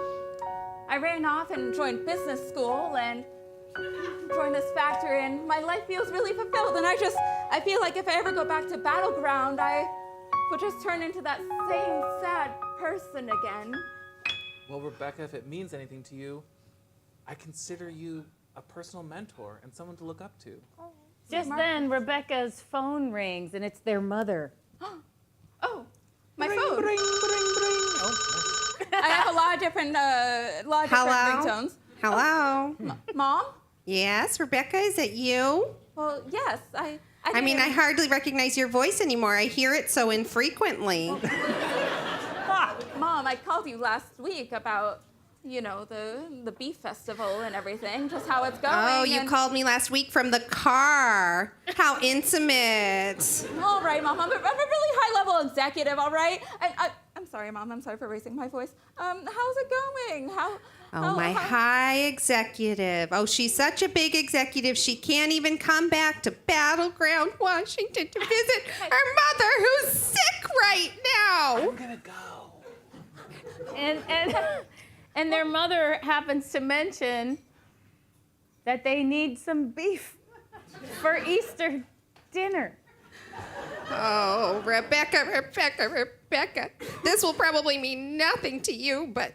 I ran off and joined business school and joined this factory, and my life feels really fulfilled. And I feel like if I ever go back to Battleground, I would just turn into that same sad person again. Well, Rebecca, if it means anything to you, I consider you a personal mentor and someone to look up to. Just then, Rebecca's phone rings, and it's their mother. Oh, my phone. Bring. Oh, I have a lot of different Hello? ringtones. Hello? Mom? Yes, Rebecca, is it you? Well, yes. I I mean, I hardly recognize your voice anymore. I hear it so infrequently. Mom, I called you last week about, the beef festival and everything, just how it's going. Oh, you called me last week from the car. How intimate. All right, Mom. I'm a really high-level executive, all right? I'm sorry, Mom. I'm sorry for raising my voice. How's it going? My high executive. Oh, she's such a big executive, she can't even come back to Battleground, Washington to visit her mother who's sick right now. I'm gonna go. And their mother happens to mention that they need some beef for Easter dinner. Oh, Rebecca. This will probably mean nothing to you, but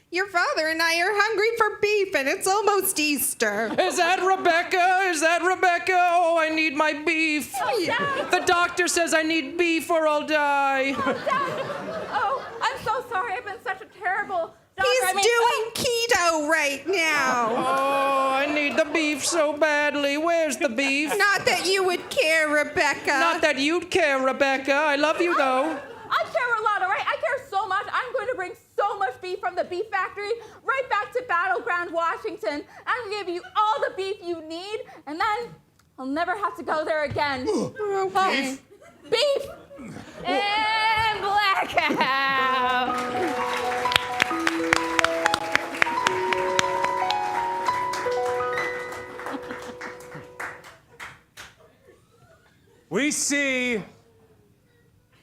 your father and I are hungry for beef, and it's almost Easter. Is that Rebecca? Is that Rebecca? Oh, I need my beef. Oh, Dad. The doctor says I need beef or I'll die. Oh, Dad. Oh, I'm so sorry. I've been such a terrible doctor. He's doing keto right now. Oh, I need the beef so badly. Where's the beef? Not that you would care, Rebecca. Not that you'd care, Rebecca. I love you, though. I care a lot, all right? I care so much. I'm going to bring so much beef from the beef factory right back to Battleground, Washington. I'm going to give you all the beef you need, and then I'll never have to go there again. Beef? Beef! And blackout. We see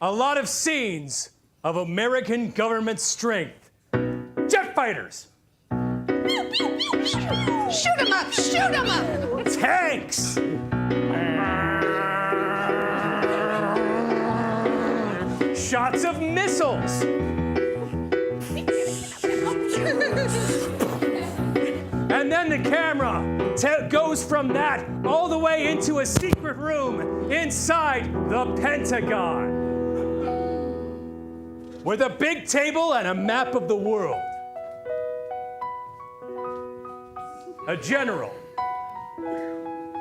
a lot of scenes of American government strength. Jet fighters. Shoot him up! Shoot him up! Tanks. Shots of missiles. And then the camera goes from that all the way into a secret room inside the Pentagon with a big table and a map of the world. A general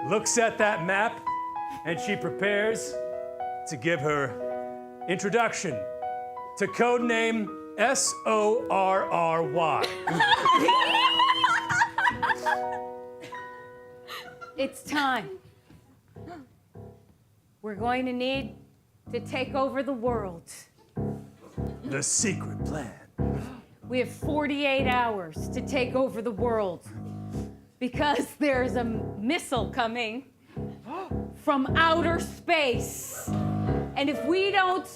looks at that map and she prepares to give her introduction to codename SORRY. It's time. We're going to need to take over the world. The secret plan. We have 48 hours to take over the world because there's a missile coming from outer space. And if we don't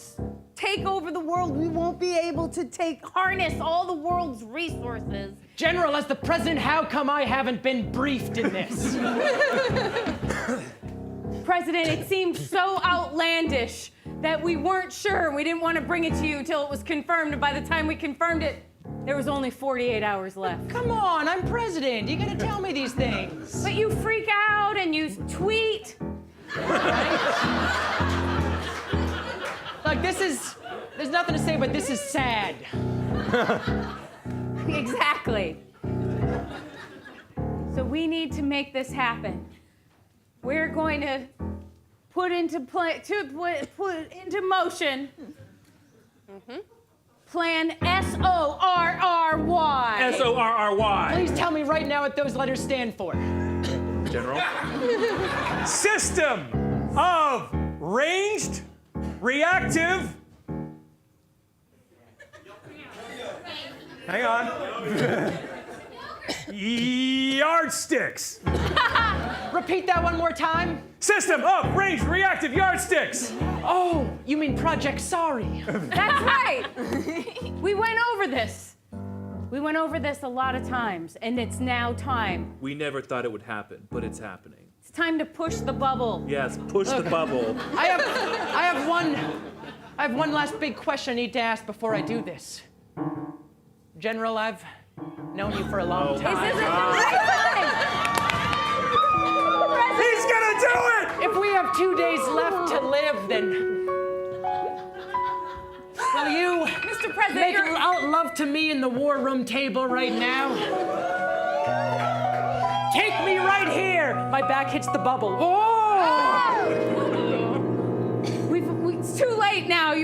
take over the world, we won't be able to harness all the world's resources. General, as the president, how come I haven't been briefed in this? President, it seemed so outlandish that we weren't sure and we didn't want to bring it to you until it was confirmed. And by the time we confirmed it, there was only 48 hours left. Come on, I'm president. You gotta tell me these things. But you freak out and you tweet. Like, there's nothing to say, but this is sad. Exactly. So we need to make this happen. We're going to put into motion Plan SORRY. SORRY. Please tell me right now what those letters stand for. General. System of ranged, reactive. Hang on. Yardsticks. Repeat that one more time. System of ranged, reactive yardsticks. Oh, you mean Project Sorry. That's right. We went over this. We went over this a lot of times, and it's now time. We never thought it would happen, but it's happening. It's time to push the bubble. Yes, push the bubble. I have one last big question I need to ask before I do this. General, I've known you for a long time. Is this the right time? He's gonna do it! If we have 2 days left to live, then will you Mr. President, make love to me in the war room table right now? Take me right here. My back hits the bubble. Oh!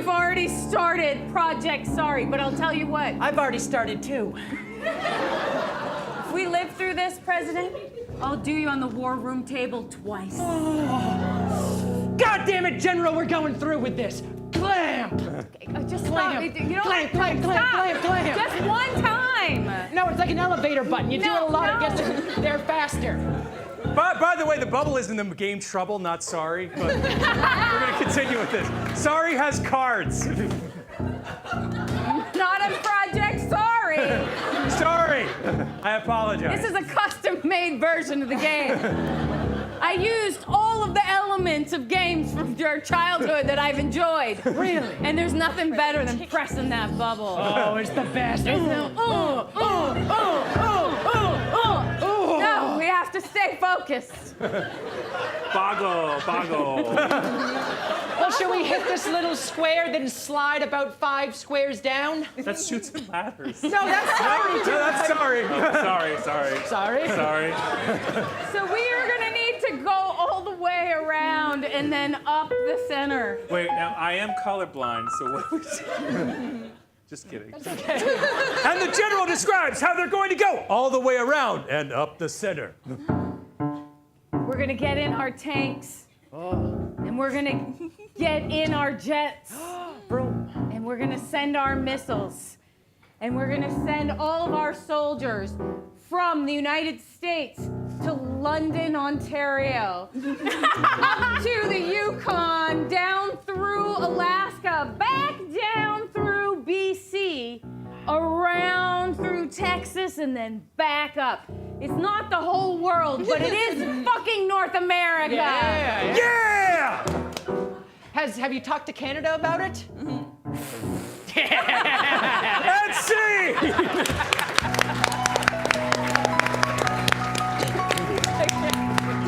you've already started Project Sorry, but I'll tell you what. I've already started too. If we live through this, President, I'll do you on the war room table twice. God damn it, General, we're going through with this. Clamp! Just Clam. stop. You know Clam, what? clam, clam, Stop. clam, clam. Just one time. No, it's like an elevator button. You do it a lot, it gets there faster. By the way, the bubble is in the game Trouble, not Sorry. But we're going to continue with this. Sorry has cards. Not a Project Sorry. Sorry. I apologize. This is a custom-made version of the game. I used all of the elements of games from your childhood that I've enjoyed. Really? And there's nothing better than pressing that bubble. Oh, it's the best. No, we have to stay focused. Boggle. Well, should we hit this little square, then slide about 5 squares down? That's Shoots and Ladders. No, that's sorry. No, that's Sorry. Sorry. Sorry? So we are gonna need to go all the way around and then up the center. Wait, now I am colorblind, so what are we saying? Just kidding. And the general describes how they're going to go all the way around and up the center. We're gonna get in our tanks. And we're gonna get in our jets. And we're gonna send our missiles. And we're gonna send all of our soldiers from the United States to London, Ontario, up to the Yukon, down through Alaska, back down through BC, around through Texas, and then back up. It's not the whole world, but it is fucking North America. Yeah! Have you talked to Canada about it? Let's see!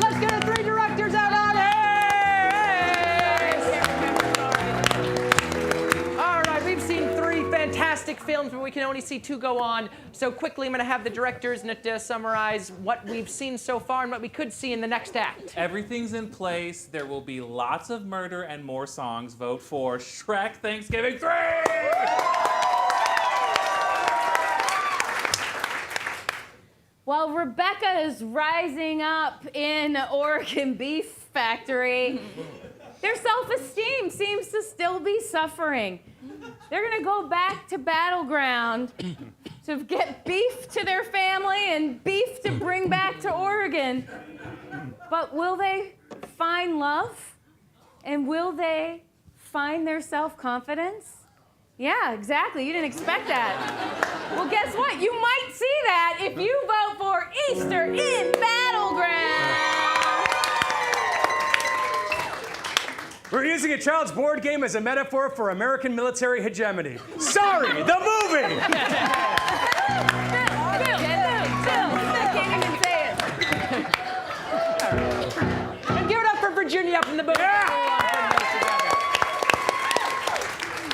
Let's get the 3 directors out on it! All right, we've seen 3 fantastic films, but we can only see 2 go on. So quickly, I'm going to have the directors summarize what we've seen so far and what we could see in the next act. Everything's in place. There will be lots of murder and more songs. Vote for Shrek Thanksgiving 3! While Rebecca is rising up in Oregon Beef Factory, their self-esteem seems to still be suffering. They're gonna go back to Battleground to get beef to their family and beef to bring back to Oregon. But will they find love? And will they find their self-confidence? Yeah, exactly. You didn't expect that. Well, guess what? You might see that if you vote for Easter in Battleground. We're using a child's board game as a metaphor for American military hegemony. Sorry, the movie! Bill, I can't even say it. And give it up for Virginia up in the booth.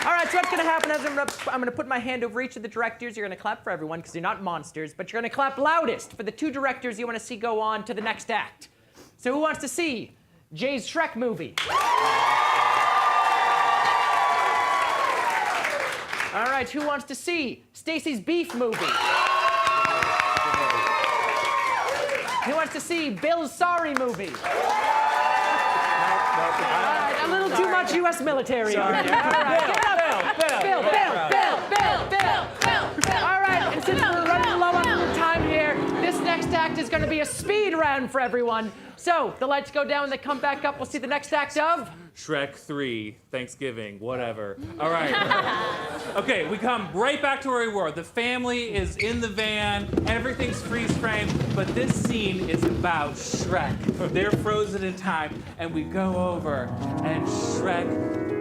All right, so what's going to happen is I'm going to put my hand over each of the directors. You're going to clap for everyone because you're not monsters, but you're going to clap loudest for the 2 directors you want to see go on to the next act. So who wants to see Jay's Shrek movie? All right, who wants to see Stacy's Beef movie? Who wants to see Bill's Sorry movie? A little too much U.S. military. All right, give it up. Bill. All right, and since we're running low on time here, this next act is going to be a speed round for everyone. So the lights go down, they come back up. We'll see the next act of Shrek 3, Thanksgiving, whatever. All right. Okay, we come right back to where we were. The family is in the van, everything's freeze framed, but this scene is about Shrek. They're frozen in time, and we go over, and Shrek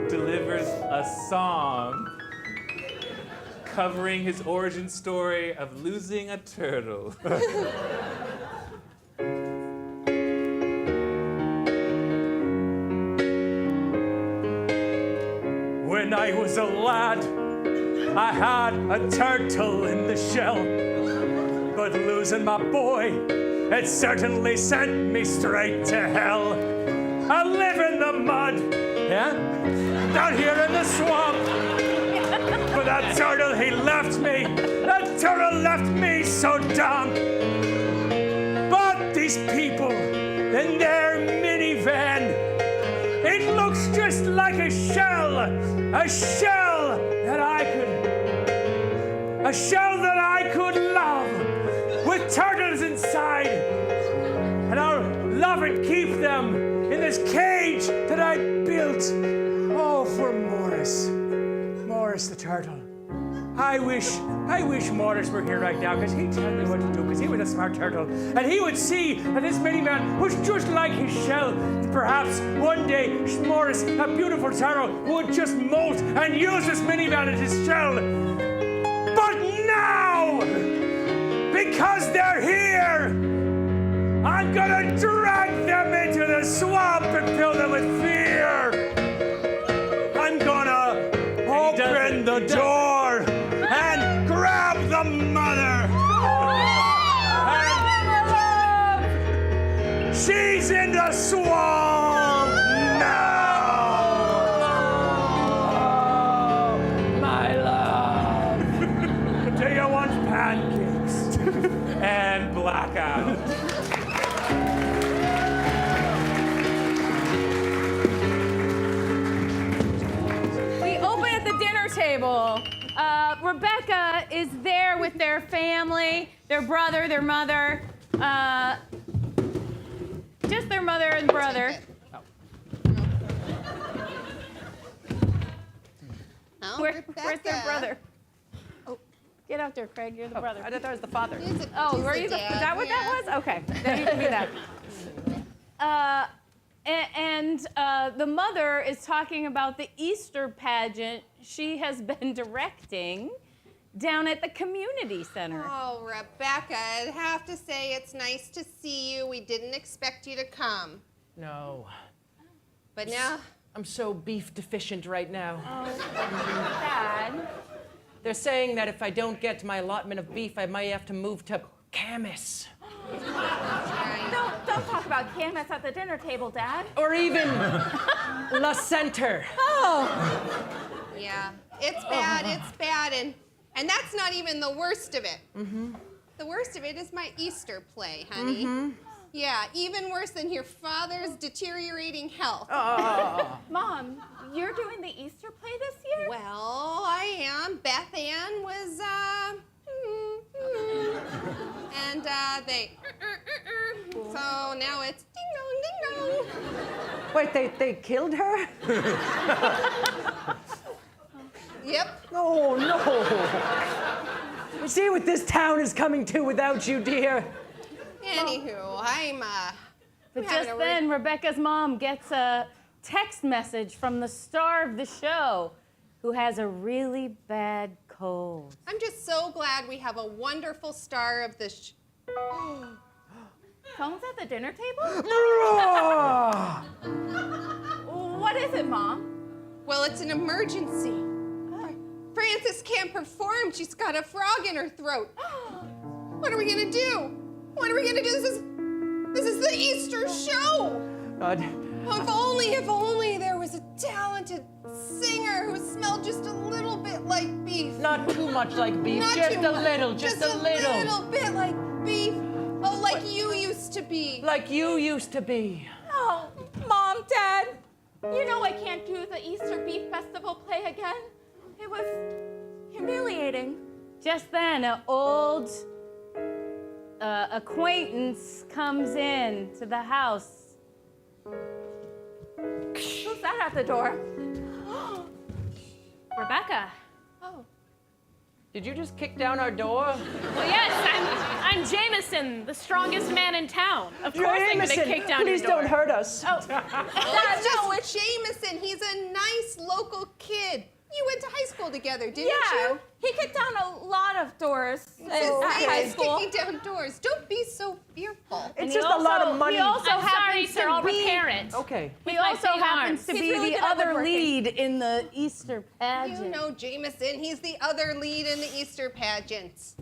delivers a song covering his origin story of losing a turtle. When I was a lad, I had a turtle in the shell. But losing my boy, it certainly sent me straight to hell. I live in the mud Yeah? Down here in the swamp. But that turtle, he left me. That turtle left me so dumb. But these people in their minivan, it looks just like a shell that I could love with turtles inside. And I'll love and keep them in this cage that I built. Oh, for Morris the turtle. I wish Morris were here right now, because he'd tell me what to do, because he was a smart turtle. And he would see that this minivan was just like his shell. Perhaps one day Morris, a beautiful turtle, would just molt and use this minivan as his shell. But now, because they're here, I'm gonna drag them into the swamp and fill them with fear. I'm gonna open the door and grab the mother. And she's in the swamp now. My love. Do you want pancakes? And blackout. We open at the dinner table. Rebecca is there with their family, their brother, their mother, just their mother and brother. Oh, Where's their brother? Oh, get out there, Craig. You're the brother. I thought that was the father. Oh, were you? Is that what that was? Okay, then you can be that. And the mother is talking about the Easter pageant she has been directing down at the community center. Oh, Rebecca, I'd have to say it's nice to see you. We didn't expect you to come. No. But now... I'm so beef deficient right now. Oh, Dad. They're saying that if I don't get my allotment of beef, I might have to move to Camas. Don't talk about Camas at the dinner table, Dad. Or even La Center. Oh. Yeah, it's bad, and that's not even the worst of it. Mm-hmm. The worst of it is my Easter play, honey. Mm-hmm. Yeah, even worse than your father's deteriorating health. Mom, you're doing the Easter play this year? Well, I am. Beth Ann was, and they, so now it's ding dong, ding dong. Wait, they killed her? Yep. Oh, no. See what this town is coming to without you, dear. Anywho, But just then, Rebecca's mom gets a text message from the star of the show, who has a really bad cold. I'm just so glad we have a wonderful star of the Phone's at the dinner table? What is it, Mom? Well, it's an emergency. Frances can't perform. She's got a frog in her throat. What are we gonna do? What are we gonna do? This is the Easter show. God. Oh, if only there was a talented singer who smelled just a little bit like beef. Not too much like beef, Not just too a much. little, just a little. little bit like beef. Oh, like you used to be. Like you used to be. Oh, Mom, Dad, you know I can't do the Easter Beef Festival play again. It was humiliating. Just then, an old acquaintance comes in to the house. Who's that at the door? Rebecca. Oh. Did you just kick down our door? Well, yes, I'm Jameson, the strongest man in town. Of course I'm going to kick down please your door. don't hurt us. Oh, It's Jameson. He's a nice local kid. You went to high school together, didn't Yeah, you? he kicked down a lot of doors at high He's school. kicking down doors. Don't be so fearful. It's just a lot of money. He also I'm sorry, happens sir. to I'll be, repair it. Okay. He With my also big happens arms. to He's be really the good at other woodworking. lead in the Easter pageant. You know Jameson. He's the other lead in the Easter pageants.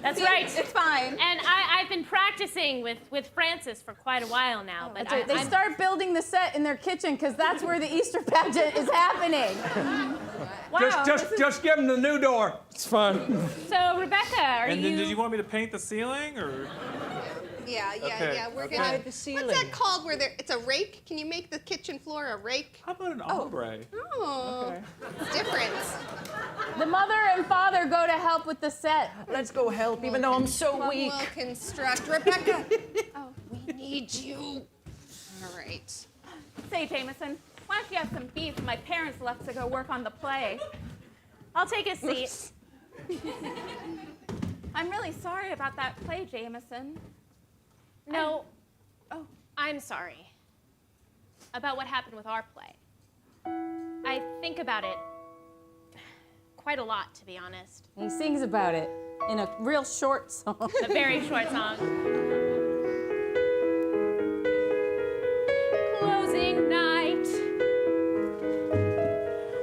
That's right. It's fine. And I've been practicing with Francis for quite a while now. But That's right. They start building the set in their kitchen because that's where the Easter pageant is happening. Wow. Just give them the new door. It's fun. So Rebecca, are And you? then did you want me to paint the ceiling or? Yeah. Okay. We're Okay. gonna. The ceiling. What's that called? Where it's a rake? Can you make the kitchen floor a rake? How about an ombre? Oh, it's different. The mother and father go to help with the set. Let's go help, even though I'm so Well, weak. we'll construct. Rebecca. We need you. All right. Say, Jameson, why don't you have some beef? My parents left to go work on the play. I'll take a seat. I'm really sorry about that play, Jameson. No. I'm sorry about what happened with our play. I think about it quite a lot, to be honest. He sings about it in a real short song. A very short song. Closing night.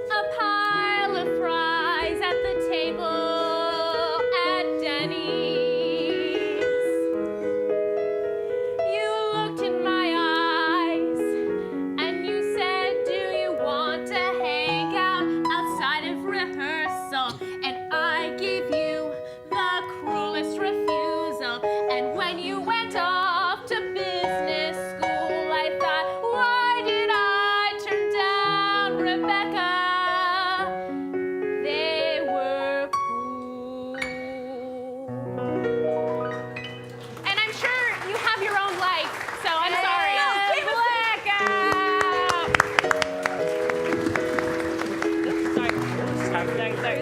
A pile of fries at the table at Denny's. You looked in my eyes and you said, do you want to hang out outside of rehearsal? And I gave you the cruelest refusal. And when you went off to business school, I thought, why did I turn down Rebecca? They were cool. And I'm sure you have your own life, so I'm sorry.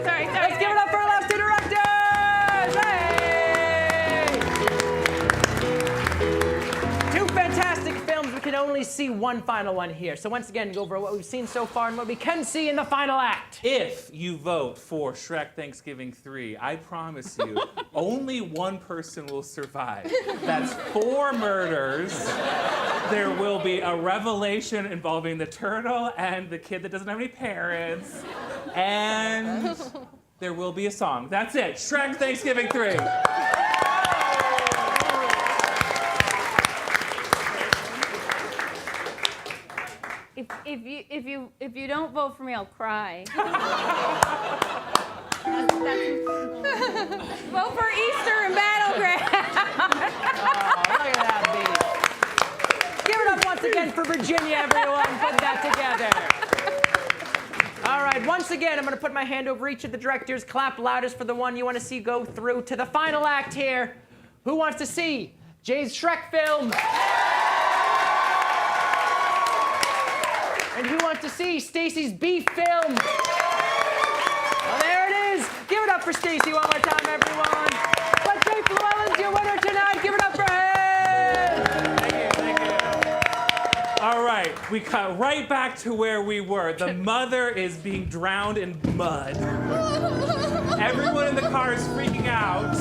Sorry. Let's give it up for our last two directors! Hey! Two fantastic films. We can only see one final one here. So once again, go over what we've seen so far and what we can see in the final act. If you vote for Shrek Thanksgiving 3, I promise you, only one person will survive. That's 4 murders. There will be a revelation involving the turtle and the kid that doesn't have any parents. And there will be a song. That's it. Shrek Thanksgiving 3. If you don't vote for me, I'll cry. Vote for Easter and Battleground. Look at that beat. Give it up once again for Virginia, everyone. Put that together. All right, once again, I'm going to put my hand over each of the directors. Clap loudest for the one you want to see go through to the final act here. Who wants to see Jay's Shrek film? And who wants to see Stacy's Beef film? Well, there it is. Give it up for Stacy one more time, everyone. But Jay Llewellyn's your winner tonight. Give it up for him. Thank you. All right, we cut right back to where we were. The mother is being drowned in mud. Everyone in the car is freaking out.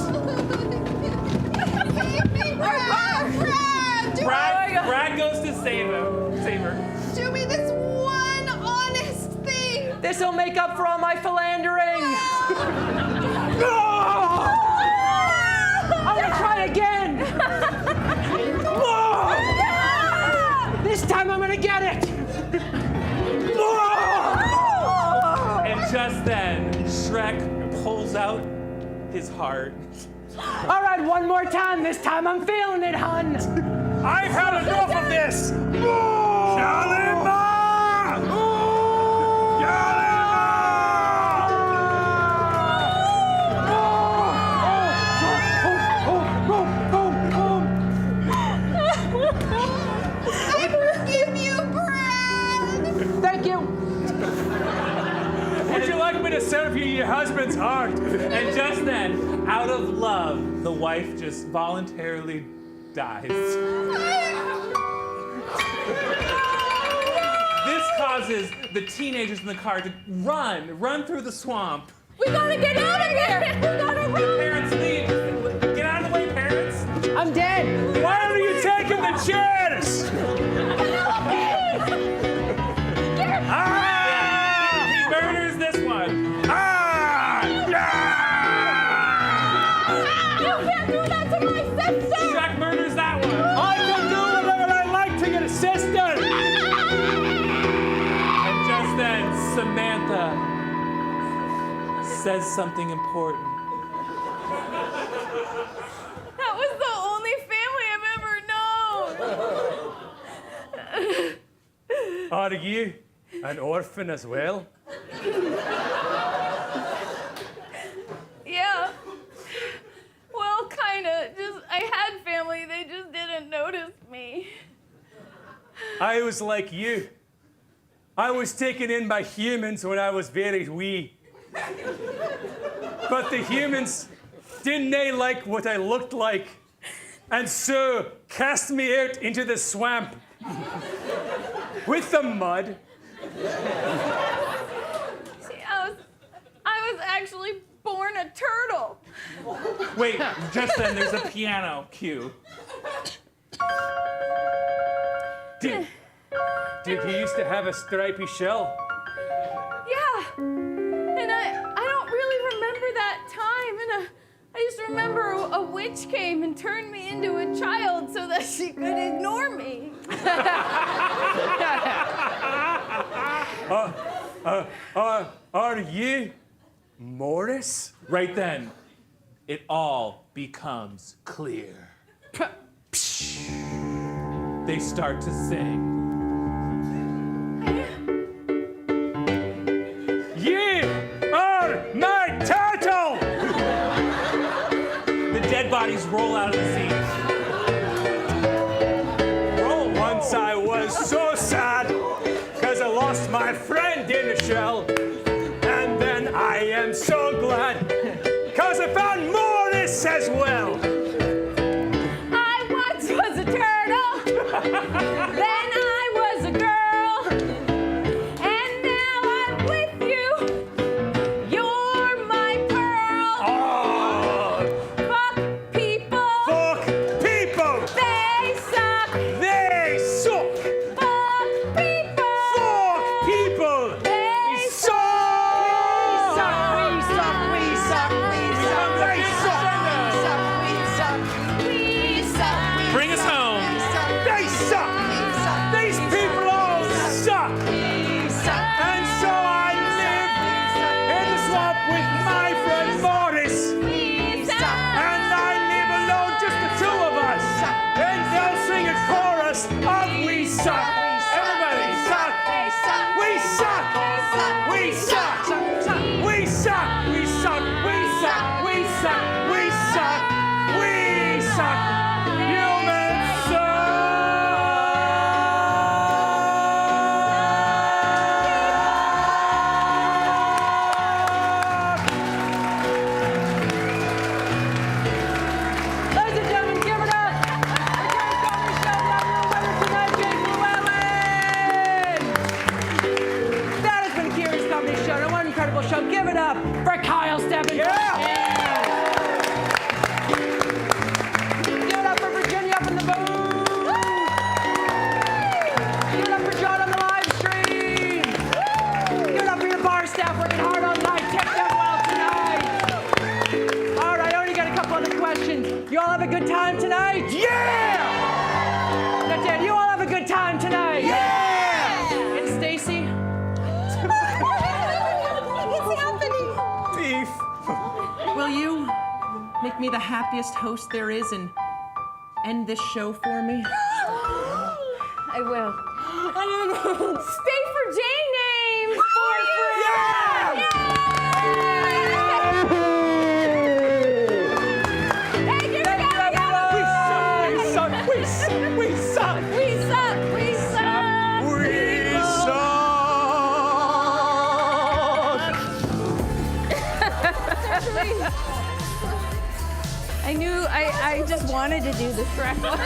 Brad goes to save her. Do me this one honest thing. This'll make up for all my philandering. I'm gonna try again. This time I'm gonna get it. And just then, Shrek pulls out his heart. All right, one more time. This time I'm feeling it, hun. I've had enough of this. I forgive you, Brad. Thank you. Would you like me to set up your husband's heart? And just then, out of love, the wife just voluntarily dies. This causes the teenagers in the car to run through the swamp. We gotta get out of here! We gotta The run! parents leave. Get out of the way, parents. I'm dead. Why don't you take him the chairs? He murders this one. can't do that to my sister! Shrek murders that one. I can do whatever I like to your sister! And just then, Samantha says something important. That was the only family I've ever known! Are you an orphan as well? Yeah. Well, kinda. I had family, they just didn't notice me. I was like you. I was taken in by humans when I was very wee. But the humans didn't they like what I looked like, and so cast me out into the swamp with the mud. See, I was actually born a turtle. Wait, just then there's a piano cue. Did he used to have a stripy shell? Yeah. And I don't really remember that time. And I just remember a witch came and turned me into a child so that she could ignore me. Are you Morris? Right then, it all becomes clear. They start to sing. You are my turtle! The dead bodies roll out of the seats. Once I was so sad because I lost my friend in the shell. And then I am so glad because I found Morris as well. I once was a turtle. Then I was a girl. And now I'm with you. You're my pearl. Oh, Fuck people. fuck people! They suck. They suck! Fuck people. Fuck people! They suck! We suck. We suck. They suck! Bring us home. They suck! These people all suck! And so I live in the swamp with my friend Morris. And I live alone, just the two of us. And they'll sing a chorus of We Suck. Everybody suck! We suck! We suck! We suck! We suck! We suck! We suck! We suck! We suck! Humans suck! Ladies and gentlemen, give it up. That has been Kira's Comedy Showdown. What an incredible show. Give it up for Kyle Stebbins. Yeah! Give it up for Virginia up in the booth. Give it up for John on the live stream. Give it up for your bar staff working hard all night. Take them well tonight. All right, I only got a couple other questions. You all have a good time tonight? Yeah! That's it. You all have a good time tonight? Yeah! And Stacy? Beef. Will you make me the happiest host there is and end this show for me? I will. Stay for J names. Yeah! Hey, give it up. We suck! We suck! We suck! We suck. We suck. We suck! I knew. I just wanted to do the Shrek one.